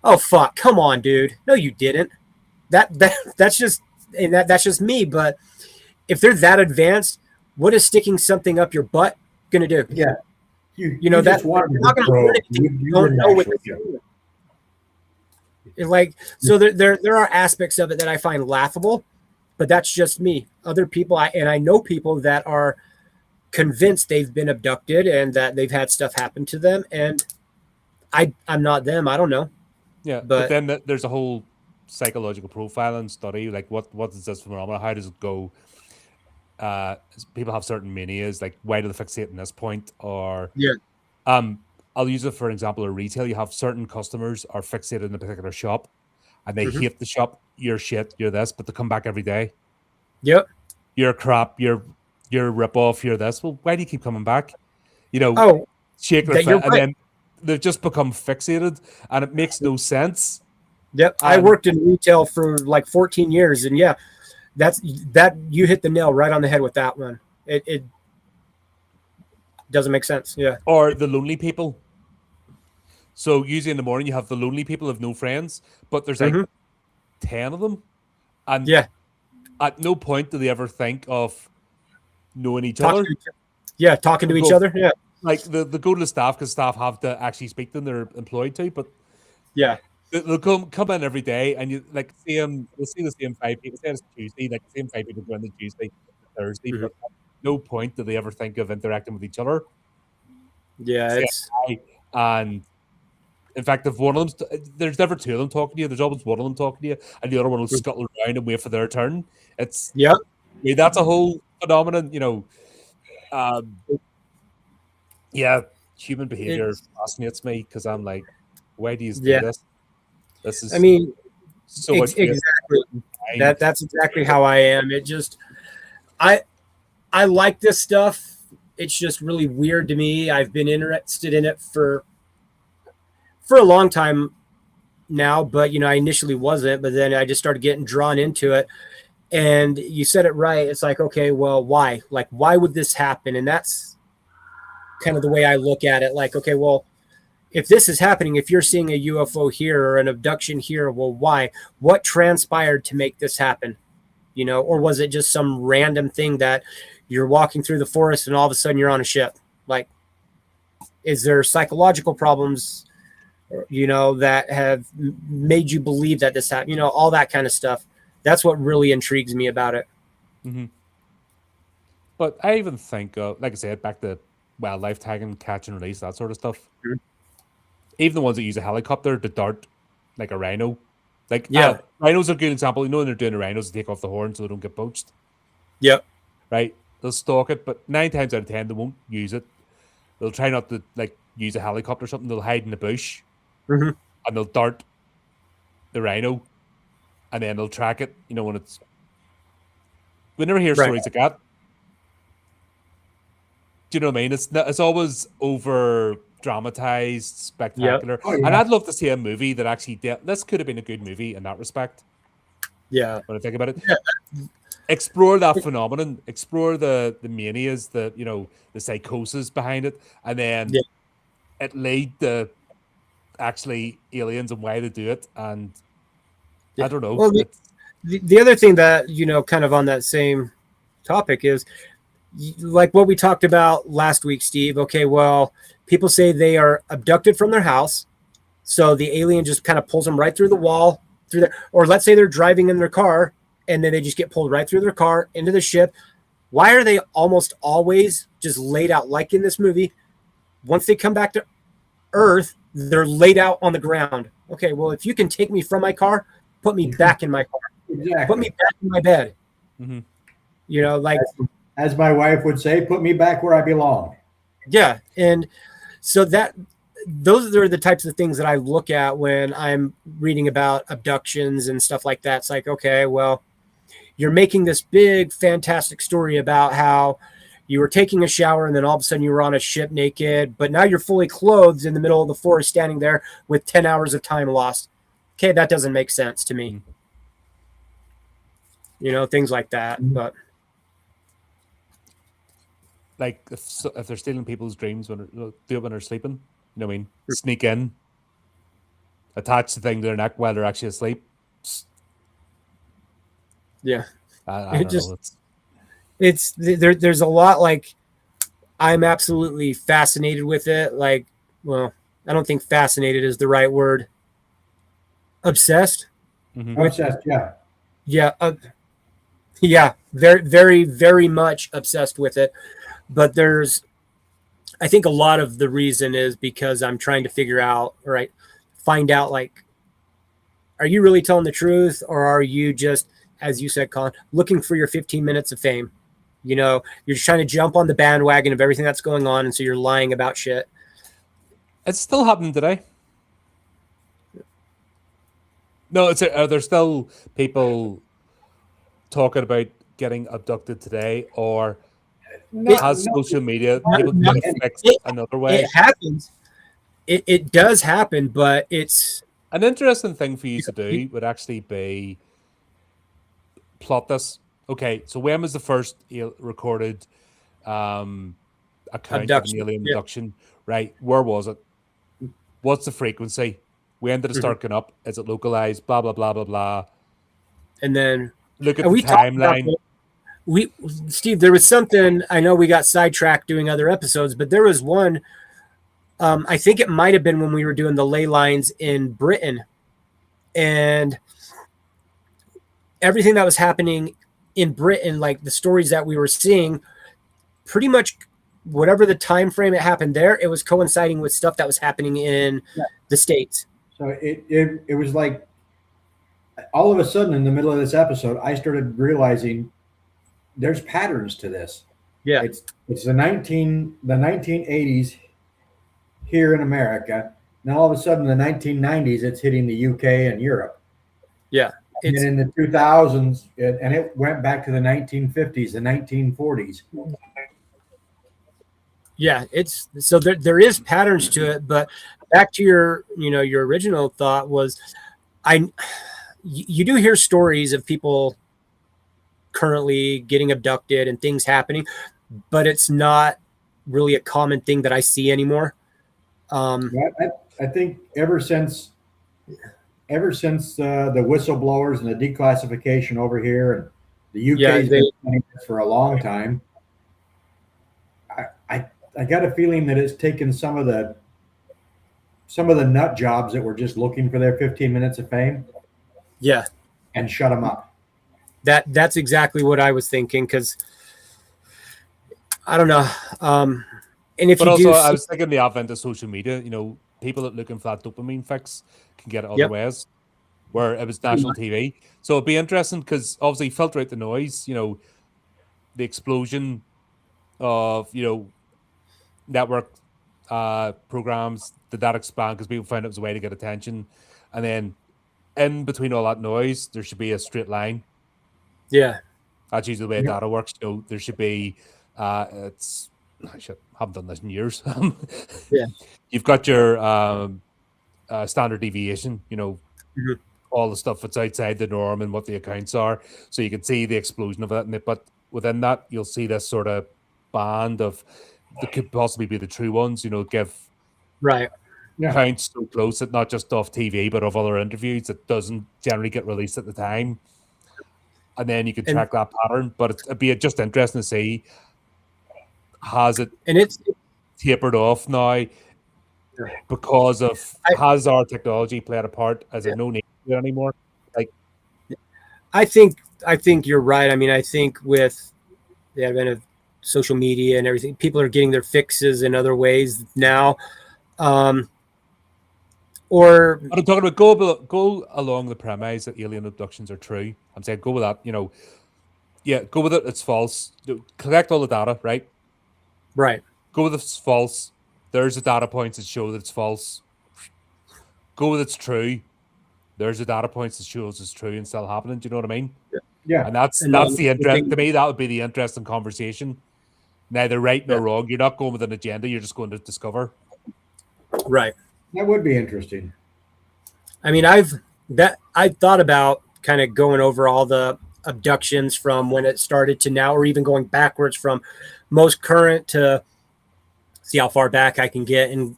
oh fuck, come on, dude. No, you didn't. That's just me. But if they're that advanced, what is sticking something up your butt gonna do? Yeah. You just wanted to probe. You don't know what it's doing. Like, so there are aspects of it that I find laughable, but that's just me. Other people, I know people that are convinced they've been abducted and that they've had stuff happen to them, and I'm not them. I don't know. Yeah, but then there's a whole psychological profiling study. Like, what is this phenomenon? How does it go? People have certain manias, like why do they fixate on this point? Or I'll use it for example of retail. You have certain customers are fixated in a particular shop and they hate the shop. You're shit, you're this, but they come back every day. Yep. You're crap, you're rip off, you're this. Well, why do you keep coming back? Shake their foot, and then they've just become fixated and it makes no sense. Yep. I worked in retail for like 14 years and that you hit the nail right on the head with that one. It doesn't make sense. Yeah. Or the lonely people. So usually in the morning you have the lonely people who have no friends, but there's like 10 of them. And at no point do they ever think of knowing each other. Talking to each other. Yeah. Like they go to the staff because staff have to actually speak to them, they're employed to, but they'll come in every day and you like you'll see the same 5 people. Say it's Tuesday, like the same 5 people go in the Tuesday, Thursday, but at no point do they ever think of interacting with each other. Yeah, and in fact, if one of them, there's never two of them talking to you. There's always one of them talking to you, and the other one will scuttle around and wait for their turn. It's that's a whole phenomenon, human behavior fascinates me because I'm like, why do you do this? This is, I mean, so much exactly. That's exactly how I am. It just, I like this stuff. It's just really weird to me. I've been interested in it for a long time now, but I initially wasn't, but then I just started getting drawn into it. And you said it right. It's like, okay, well, why? Like, why would this happen? And that's kind of the way I look at it. Like, okay, well, if this is happening, if you're seeing a UFO here or an abduction here, well, why? What transpired to make this happen? Or was it just some random thing that you're walking through the forest and all of a sudden you're on a ship? Like, is there psychological problems, that have made you believe that this happened? All that kind of stuff. That's what really intrigues me about it. Mm-hmm. But I even think, like I said, back to wildlife tagging, catch and release, that sort of stuff. Mm-hmm. Even the ones that use a helicopter to dart like a rhino. Like, rhinos are a good example. When they're doing the rhinos, they take off the horn so they don't get poached. Yep. Right? They'll stalk it, but 9 times out of 10, they won't use it. They'll try not to use a helicopter or something. They'll hide in the bush and they'll dart the rhino and then they'll track it, when it's... We never hear stories like that. Do you know what I mean? It's always over dramatized, spectacular. Yep. And I'd love to see a movie that actually this could have been a good movie in that respect. Yeah. When I think about it. Yeah. Explore that phenomenon, explore the manias, the psychosis behind it, and then it lead to actually aliens and why they do it. And I don't know. Well, the other thing that, kind of on that same topic is like what we talked about last week, Steve. Okay, well, people say they are abducted from their house. So the alien just kind of pulls them right through the wall, or let's say they're driving in their car and then they just get pulled right through their car into the ship. Why are they almost always just laid out like in this movie? Once they come back to Earth, they're laid out on the ground. Okay, well, if you can take me from my car, put me back in my car. Exactly. Put me back in my bed. Mm-hmm. You know, like, as my wife would say, put me back where I belong. yeah. And so those are the types of things that I look at when I'm reading about abductions and stuff like that. It's like, okay, well, you're making this big, fantastic story about how you were taking a shower and then all of a sudden you were on a ship naked, but now you're fully clothed in the middle of the forest standing there with 10 hours of time lost. Okay, that doesn't make sense to me. You know, things like that. But like if they're stealing people's dreams when they're sleeping, you know what I mean? Sneak in, attach the thing to their neck while they're actually asleep. Yeah, I don't know. There's a lot. Like, I'm absolutely fascinated with it. Like, well, I don't think fascinated is the right word. Obsessed. Mm-hmm. Obsessed, yeah. Yeah, yeah, very, very, very much obsessed with it. But I think a lot of the reason is because I'm trying to find out, like, are you really telling the truth, or are you just, as you said, Colin, looking for your 15 minutes of fame? You know, you're just trying to jump on the bandwagon of everything that's going on, and so you're lying about shit. It's still happening today. No, there's still people talking about getting abducted today, or has social media able to get it fixed another way? It happens. It does happen, but it's an interesting thing for you to do would actually be plot this. Okay, so when was the first recorded account of an alien abduction? Right, where was it? What's the frequency? When did it start going up? Is it localized? Blah blah blah blah blah. And then look at the timeline. Steve, there was something, I know we got sidetracked doing other episodes, but there was one. I think it might have been when we were doing the ley lines in Britain, and everything that was happening in Britain, like the stories that we were seeing, pretty much whatever the time frame it happened there, it was coinciding with stuff that was happening in the States. So it was like all of a sudden in the middle of this episode, I started realizing there's patterns to this. Yeah, it's the 1980s here in America. Now all of a sudden, the 1990s, it's hitting the UK and Europe. Yeah. And in the 2000s, and it went back to the 1950s, the 1940s. Yeah, so there is patterns to it, but back to your original thought was, you do hear stories of people currently getting abducted and things happening, but it's not really a common thing that I see anymore. I think ever since the whistleblowers and the declassification over here, and the UK's been planning this for a long time, I got a feeling that it's taken some of the nut jobs that were just looking for their 15 minutes of fame, and shut them up. That's exactly what I was thinking, because I don't know. And if I was thinking the advent of social media, people that looking for that dopamine fix can get it other ways, where it was national TV. So it'd be interesting because obviously filter out the noise, the explosion of, network programs, did that expand because people found it was a way to get attention. And then in between all that noise, there should be a straight line. Yeah. That's usually the way data works. There should be, I haven't done this in years. You've got your standard deviation, all the stuff that's outside the norm and what the accounts are. So you can see the explosion of it. But within that, you'll see this sort of band of, that could possibly be the true ones, give counts so close that not just off TV, but of other interviews that doesn't generally get released at the time. And then you can track that pattern. But it'd be just interesting to see, has it tapered off now because of, has our technology played a part as a no need anymore? Like, I think I think you're right. I mean, I think with the advent of social media and everything, people are getting their fixes in other ways now. Or But I'm talking about go along the premise that alien abductions are true. I'm saying go with that. Yeah, go with it. It's false. Collect all the data, right? right. Go with it's false. There's the data points that show that it's false. Go with it's true. There's the data points that shows it's true and still happening. Do you know what I mean? Yeah. And that's the interest to me. That would be the interesting conversation. Neither right nor wrong. You're not going with an agenda. You're just going to discover. Right. That would be interesting. I mean, I've thought about kind of going over all the abductions from when it started to now, or even going backwards from most current to see how far back I can get and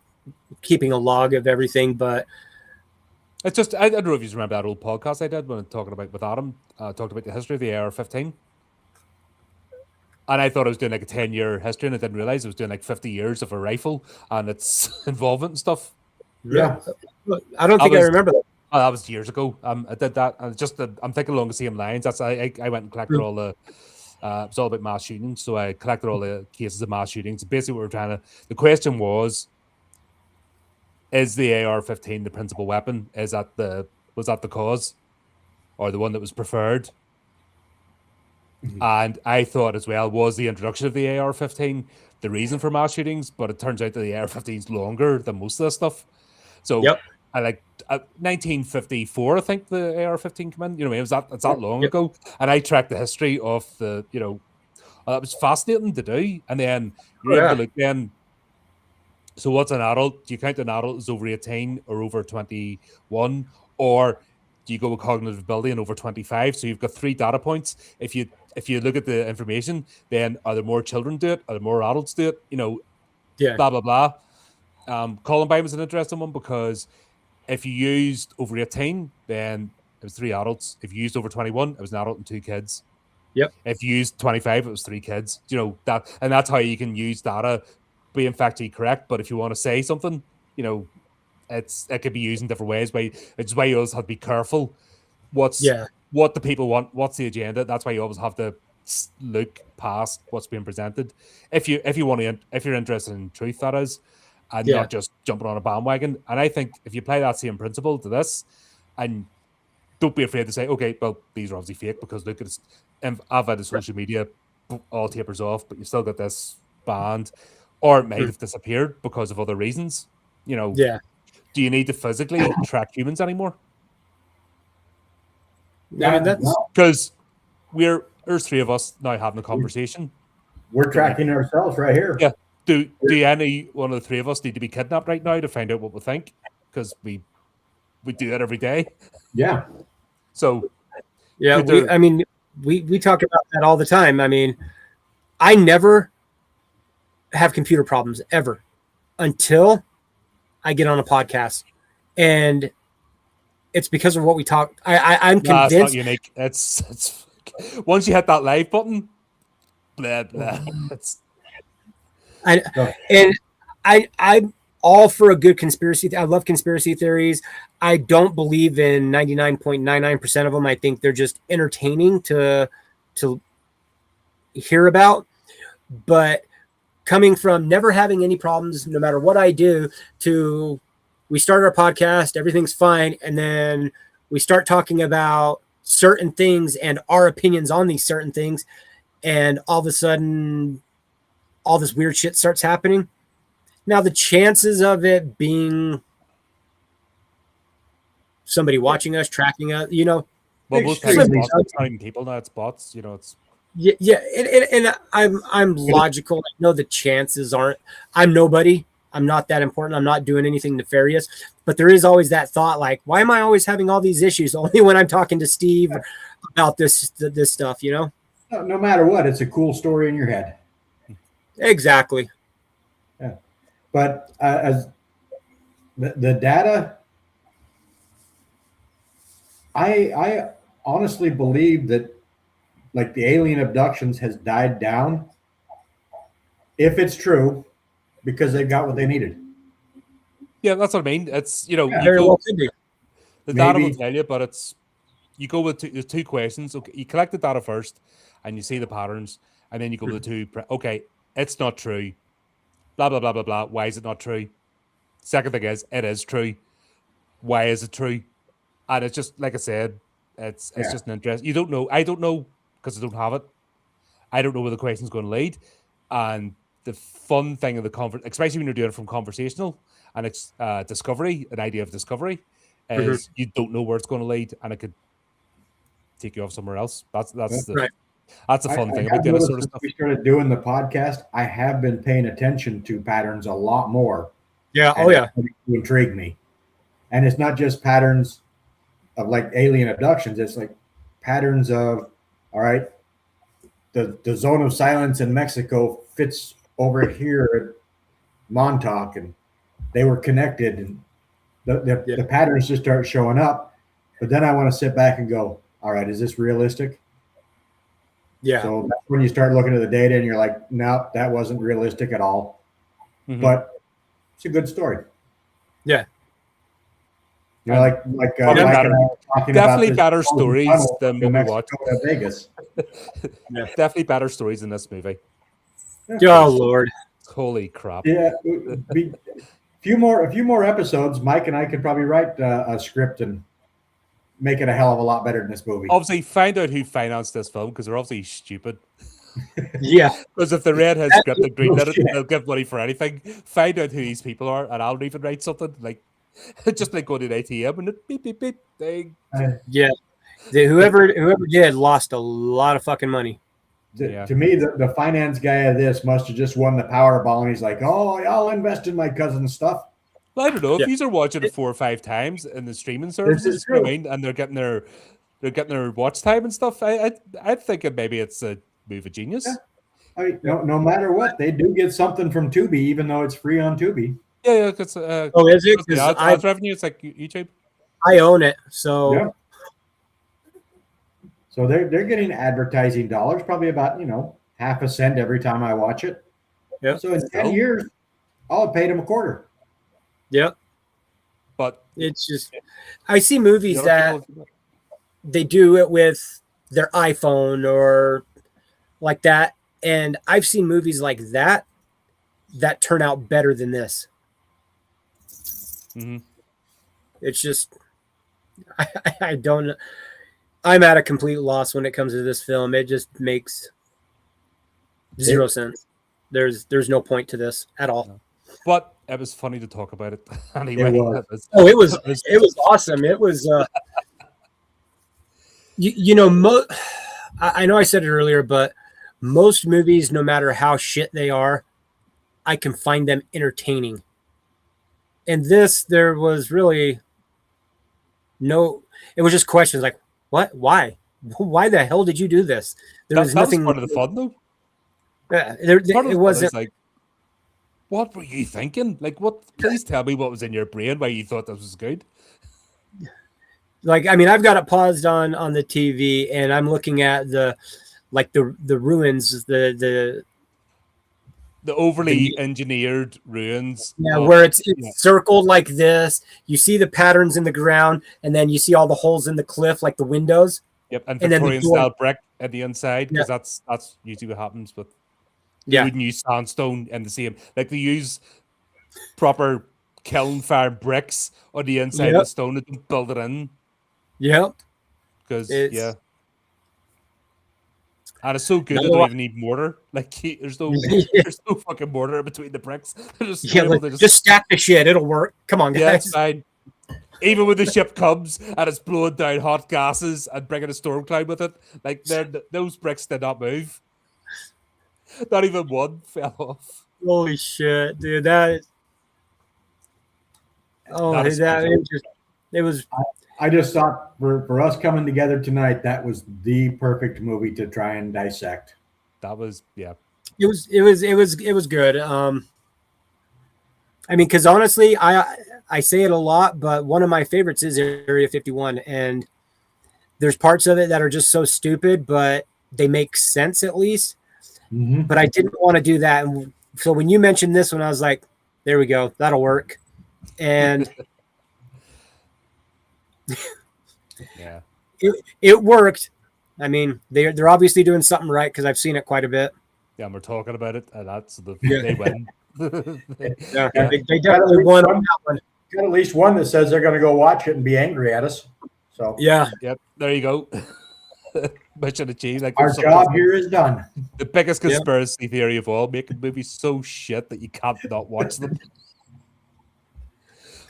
keeping a log of everything. But it's just, I don't know if you remember that old podcast I did when talking about with Adam, talked about the history of the AR-15. And I thought I was doing like a 10-year history, and I didn't realize I was doing like 50 years of a rifle and its involvement and stuff. Yeah. I don't think I remember that. Oh, that was years ago. I did that, and I'm thinking along the same lines. That's I went and collected all the. It's all about mass shootings, so I collected all the cases of mass shootings. Basically, what we're trying to. The question was: is the AR-15 the principal weapon? Was that the cause, or the one that was preferred? Mm-hmm. And I thought as well, was the introduction of the AR-15 the reason for mass shootings? But it turns out that the AR-15 is longer than most of this stuff. So I 1954, I think the AR-15 came in. You know, it's that long ago, and I tracked the history of the. That was fascinating to do, and then you're able to look then. So what's an adult? Do you count an adult as over 18 or over 21, or do you go with cognitive ability and over 25? So you've got 3 data points. If you look at the information, then are there more children do it? Are there more adults do it? Blah blah blah. Columbine was an interesting one because if you used over 18, then it was 3 adults. If you used over 21, it was an adult and 2 kids. Yep. If you used 25, it was 3 kids. And that's how you can use data being factually correct. But if you want to say something, it could be used in different ways. It's why you always have to be careful. What the people want, what's the agenda. That's why you always have to look past what's being presented. If you're interested in truth, that is, and not just jumping on a bandwagon. And I think if you apply that same principle to this, and don't be afraid to say, okay, well, these are obviously fake because look at this. I've had the social media all tapers off, but you've still got this band, or it might have disappeared because of other reasons. Do you need to physically track humans anymore? Yeah, that's because there's 3 of us now having a conversation. We're tracking ourselves right here. Yeah. Do any one of the 3 of us need to be kidnapped right now to find out what we think? Because we do that every day. Yeah. So we talk about that all the time. I mean, I never have computer problems ever until I get on a podcast, and it's because of what we talk. I'm convinced. It's not unique. It's once you hit that live button, blah blah. I'm all for a good conspiracy. I love conspiracy theories. I don't believe in 99.99% of them. I think they're just entertaining to hear about. But coming from never having any problems, no matter what I do, to we start our podcast, everything's fine, and then we start talking about certain things and our opinions on these certain things, and all of a sudden, all this weird shit starts happening. Now, the chances of it being somebody watching us, tracking us, well, most times it's not even people now; it's bots. It's and I'm logical. I know the chances aren't. I'm nobody. I'm not that important. I'm not doing anything nefarious. But there is always that thought, like, why am I always having all these issues? Only when I'm talking to Steve about this stuff, No matter what, it's a cool story in your head. Exactly. Yeah, but as the data, I honestly believe that, like, the alien abductions has died down, if it's true, because they got what they needed. Yeah, that's what I mean. It's very well could be. The data will tell you, but it's you go with there's two questions. Okay, you collect the data first, and you see the patterns, and then you go with the two. Okay, it's not true. Blah blah blah blah blah. Why is it not true? Second thing is, it is true. Why is it true? And it's just like I said, it's just an interest. You don't know. I don't know because I don't have it. I don't know where the question's going to lead. And the fun thing of the conference, especially when you're doing it from conversational and it's discovery, an idea of discovery, is you don't know where it's going to lead, and it could take you off somewhere else. That's the fun thing about doing this sort of stuff. We started doing the podcast. I have been paying attention to patterns a lot more. Yeah. Oh yeah. To intrigue me, and it's not just patterns of like alien abductions. It's like patterns of, all right, the zone of silence in Mexico fits over here at Montauk, and they were connected, and the patterns just start showing up. But then I want to sit back and go, all right, is this realistic? Yeah. So that's when you start looking at the data and you're like, no, that wasn't realistic at all. But it's a good story. Yeah. You know, like Mike and I were talking definitely about better stories than what we watched. Vegas. Definitely better stories in this movie. Oh Lord. Holy crap. Yeah. A few more episodes, Mike and I could probably write a script and make it a hell of a lot better than this movie. Obviously, find out who financed this film, because they're obviously stupid. Yeah. Because if the Red has script and greenlit it, they'll give money for anything. Find out who these people are, and I'll even write something like just like going to an ATM and it beep beep beep thing. Yeah. Whoever did lost a lot of fucking money. To me, the finance guy of this must have just won the Powerball, and he's like, "Oh, I'll invest in my cousin's stuff." Well, I don't know if these are watching it 4 or 5 times in the streaming services, you know what I mean, and they're getting their watch time and stuff. I'm thinking maybe it's a move of genius. Yeah. I mean, no matter what, they do get something from Tubi, even though it's free on Tubi. Yeah, because is it? The ads revenue, it's like YouTube. I own it, so yeah. So they're getting advertising dollars, probably about half a cent every time I watch it. Yeah. So in 10 years, I'll have paid them a quarter. Yep. But it's just, I see movies that they do it with their iPhone or like that, and I've seen movies like that turn out better than this. It's just, I don't know. I'm at a complete loss when it comes to this film. It just makes zero sense. There's no point to this at all. But it was funny to talk about it anyway. It was awesome. It was I know I said it earlier, but most movies, no matter how shit they are, I can find them entertaining. And this, there was really it was just questions like, what? Why? Why the hell did you do this? There was nothing. That was part of the fun, though. Yeah, it wasn't like, what were you thinking? Like, what? Please tell me what was in your brain, why you thought this was good. Like, I mean, I've got it paused on the TV, and I'm looking at the ruins, the overly engineered ruins. Yeah, where it's circled like this. You see the patterns in the ground, and then you see all the holes in the cliff, like the windows. Yep, and Victorian style brick at the inside, because that's usually what happens. But they wouldn't use sandstone in the same. Like, they use proper kiln fire bricks on the inside of the stone and build it in. Yep. Because and it's so good they don't even need mortar. Like, there's no fucking mortar between the bricks. Just stack the shit. It'll work. Come on, guys. Yeah, it's fine. Even when the ship comes and it's blowing down hot gases and bringing a storm cloud with it, like, those bricks did not move. Not even one fell off. Holy shit, dude! That was. I just thought for us coming together tonight, that was the perfect movie to try and dissect. That was It was good. I mean, because honestly, I say it a lot, but one of my favorites is Area 51, and there's parts of it that are just so stupid, but they make sense at least. But I didn't want to do that, and so when you mentioned this one, I was like, "There we go, that'll work." And it worked. I mean, they're obviously doing something right because I've seen it quite a bit. Yeah, and we're talking about it, and that's Yeah. they win. Yeah, Yeah. they definitely won on that one. Got at least one that says they're going to go watch it and be angry at us. So Yeah, Yep, there you go. Mission achieved. Like our job here is done. the biggest conspiracy theory of all: making movies so shit that you can't not watch them.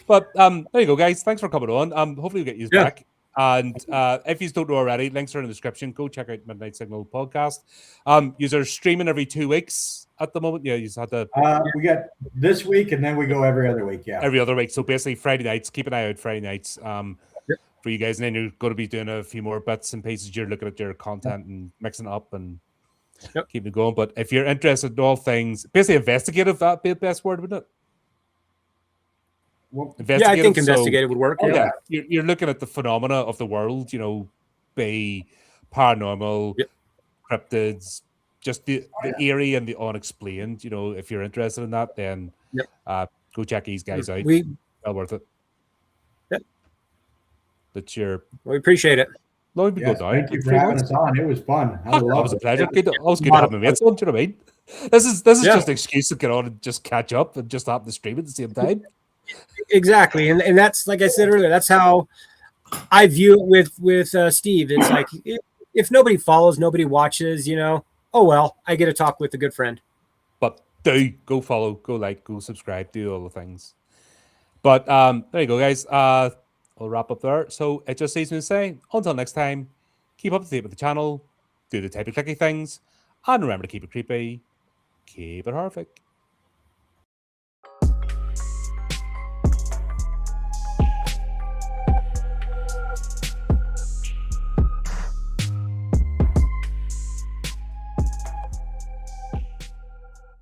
But there you go, guys. Thanks for coming on. Hopefully we'll get you back. And if you don't know already, links are in the description. Go check out Midnight Signal podcast. You're streaming every 2 weeks at the moment. Yeah, you just had to. We got this week, and then we go every other week. Yeah, Every other week. So basically, Friday nights. Keep an eye out Friday nights. For you guys, and then you're going to be doing a few more bits and pieces. You're looking at your content and mixing it up and keeping it going. But if you're interested in all things, basically investigative, that'd be the best word, wouldn't it? well, yeah, I think investigative would work. Yeah, you're looking at the phenomena of the world, be paranormal, cryptids, just the eerie and the unexplained. If you're interested in that, then go check these guys out. Well worth it. That's We appreciate it. Long we go down. Thank you for having us on. It was fun. That was a pleasure. It was good to have my mates on. Do you know what I mean? This is just an excuse to get on and just catch up and just happen to stream at the same time. Exactly, and that's like I said earlier. That's how I view it with Steve. It's like if nobody follows, nobody watches. Oh well, I get to talk with a good friend. But do go follow, go like, go subscribe, do all the things. But there you go, guys. I'll wrap up there. So it just leaves me to say, until next time, keep up to date with the channel, do the type of clicky things, and remember to keep it creepy, keep it horrific.